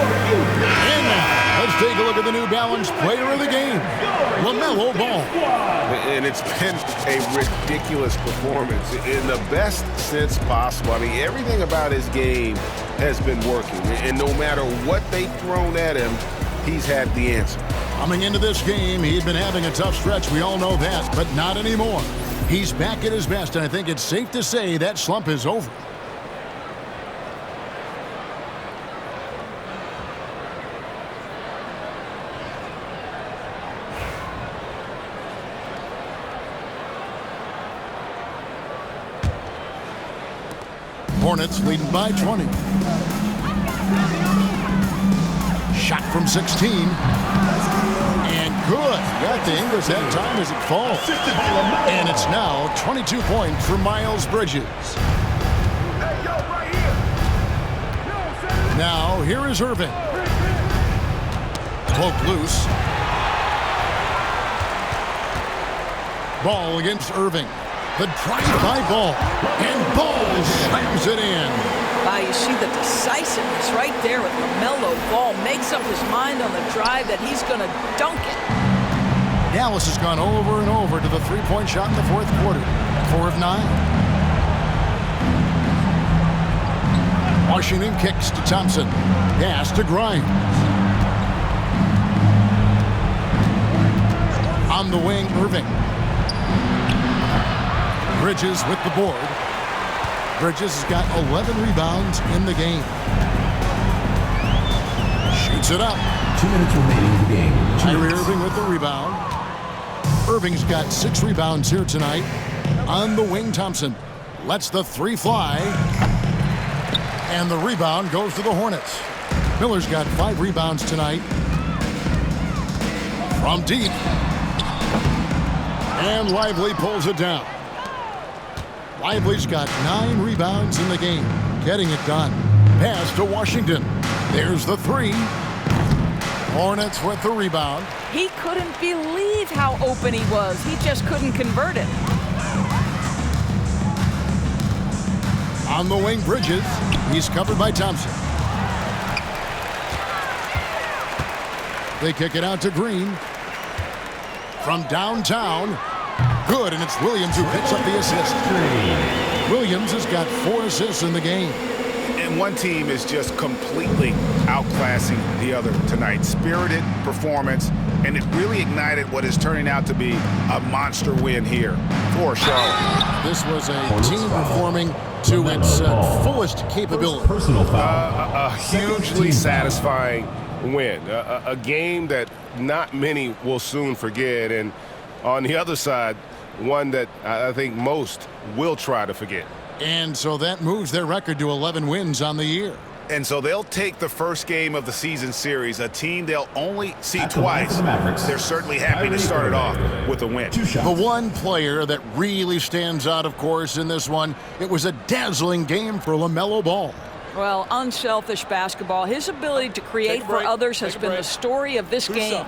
S1: And now, let's take a look at the New Balance player of the game, LaMelo Ball.
S6: And it's been a ridiculous performance in the best sense possible. I mean, everything about his game has been working. And no matter what they've thrown at him, he's had the answer.
S1: Coming into this game, he'd been having a tough stretch. We all know that, but not anymore. He's back at his best, and I think it's safe to say that slump is over. Hornets leading by 20. Shot from 16. And good. Got the Ingles that time as it falls. And it's now 22 points for Miles Bridges. Now here is Irving. Cloak loose. Ball against Irving. The drive-by Ball. And Ball slams it in.
S3: You see the decisiveness right there with LaMelo. Ball makes up his mind on the drive that he's going to dunk it.
S1: Dallas has gone over and over to the three-point shot in the fourth quarter. 4 of 9. Washington kicks to Thompson. Pass to Grimes. On the wing, Irving. Bridges with the board. Bridges has got 11 rebounds in the game. Shoots it up.
S9: 2 minutes remaining in the game.
S1: Kyrie Irving with the rebound. Irving's got 6 rebounds here tonight. On the wing, Thompson lets the three fly. And the rebound goes to the Hornets. Miller's got 5 rebounds tonight. From deep. And Lively pulls it down. Lively's got 9 rebounds in the game. Getting it done. Pass to Washington. There's the 3. Hornets with the rebound.
S3: He couldn't believe how open he was. He just couldn't convert it.
S1: On the wing, Bridges. He's covered by Thompson. They kick it out to Green. From downtown. Good, and it's Williams who picks up the assist. Williams has got 4 assists in the game.
S2: And one team is just completely outclassing the other tonight. Spirited performance, and it really ignited what is turning out to be a monster win here for Charlotte.
S1: This was a team performing to its fullest capability.
S6: Personal foul. A hugely satisfying win. A game that not many will soon forget. And on the other side, one that I think most will try to forget.
S1: And so that moves their record to 11 wins on the year.
S2: And so they'll take the first game of the season series, a team they'll only see twice. They're certainly happy to start it off with a win.
S1: The one player that really stands out, of course, in this one, it was a dazzling game for LaMelo Ball.
S3: Well, unselfish basketball. His ability to create for others has been the story of this game.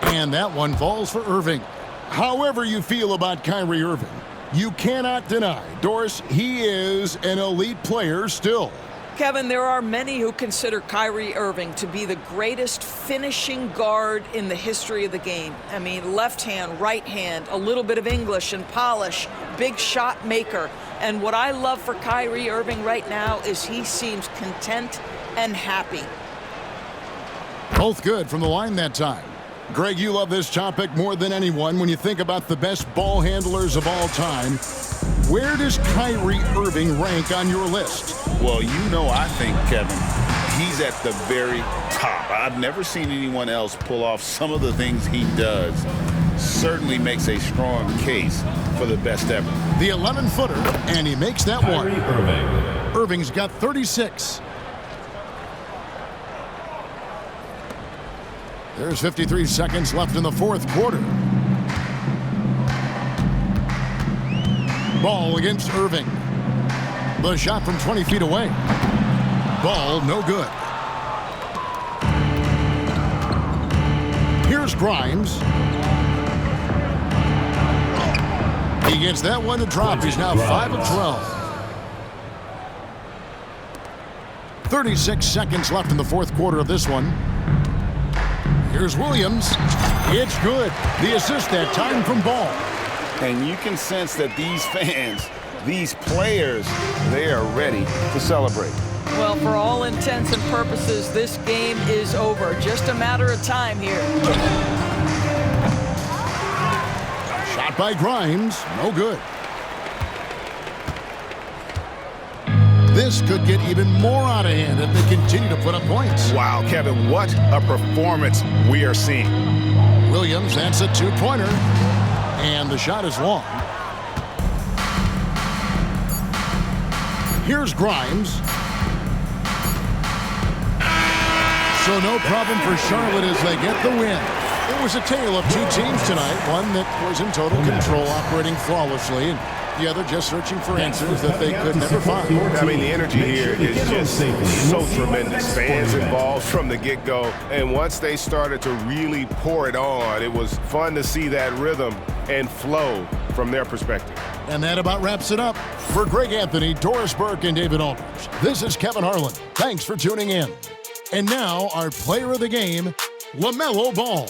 S1: And that one falls for Irving. However you feel about Kyrie Irving, you cannot deny, Doris, he is an elite player still.
S3: Kevin, there are many who consider Kyrie Irving to be the greatest finishing guard in the history of the game. I mean, left hand, right hand, a little bit of English and polish, big shot maker. And what I love for Kyrie Irving right now is he seems content and happy.
S1: Both good from the line that time. Greg, you love this topic more than anyone when you think about the best ball handlers of all time. Where does Kyrie Irving rank on your list?
S2: Well, you know, I think, Kevin, he's at the very top. I've never seen anyone else pull off some of the things he does. Certainly makes a strong case for the best ever.
S1: The 11-footer, and he makes that
S9: Kyrie
S1: one.
S9: Irving.
S1: Irving's got 36. There's 53 seconds left in the fourth quarter. Ball against Irving. The shot from 20 feet away. Ball no good. Here's Grimes. He gets that one to drop. He's now 5 of 12. 36 seconds left in the fourth quarter of this one. Here's Williams. It's good. The assist that time from Ball.
S2: And you can sense that these fans, these players, they are ready to celebrate.
S3: Well, for all intents and purposes, this game is over. Just a matter of time here.
S1: Shot by Grimes. No good. This could get even more out of hand if they continue to put up points.
S2: Wow, Kevin, what a performance we are seeing.
S1: Williams, that's a two-pointer. And the shot is long. Here's Grimes. So no problem for Charlotte as they get the win. It was a tale of two teams tonight. One that was in total control, operating flawlessly, and the other just searching for answers that they could never find.
S6: I mean, the energy here is just so tremendous. Fans involved from the get-go. And once they started to really pour it on, it was fun to see that rhythm and flow from their perspective.
S1: And that about wraps it up. For Greg Anthony, Doris Burke, and David Aldridge, this is Kevin Harlan. Thanks for tuning in. And now, our player of the game, LaMelo Ball.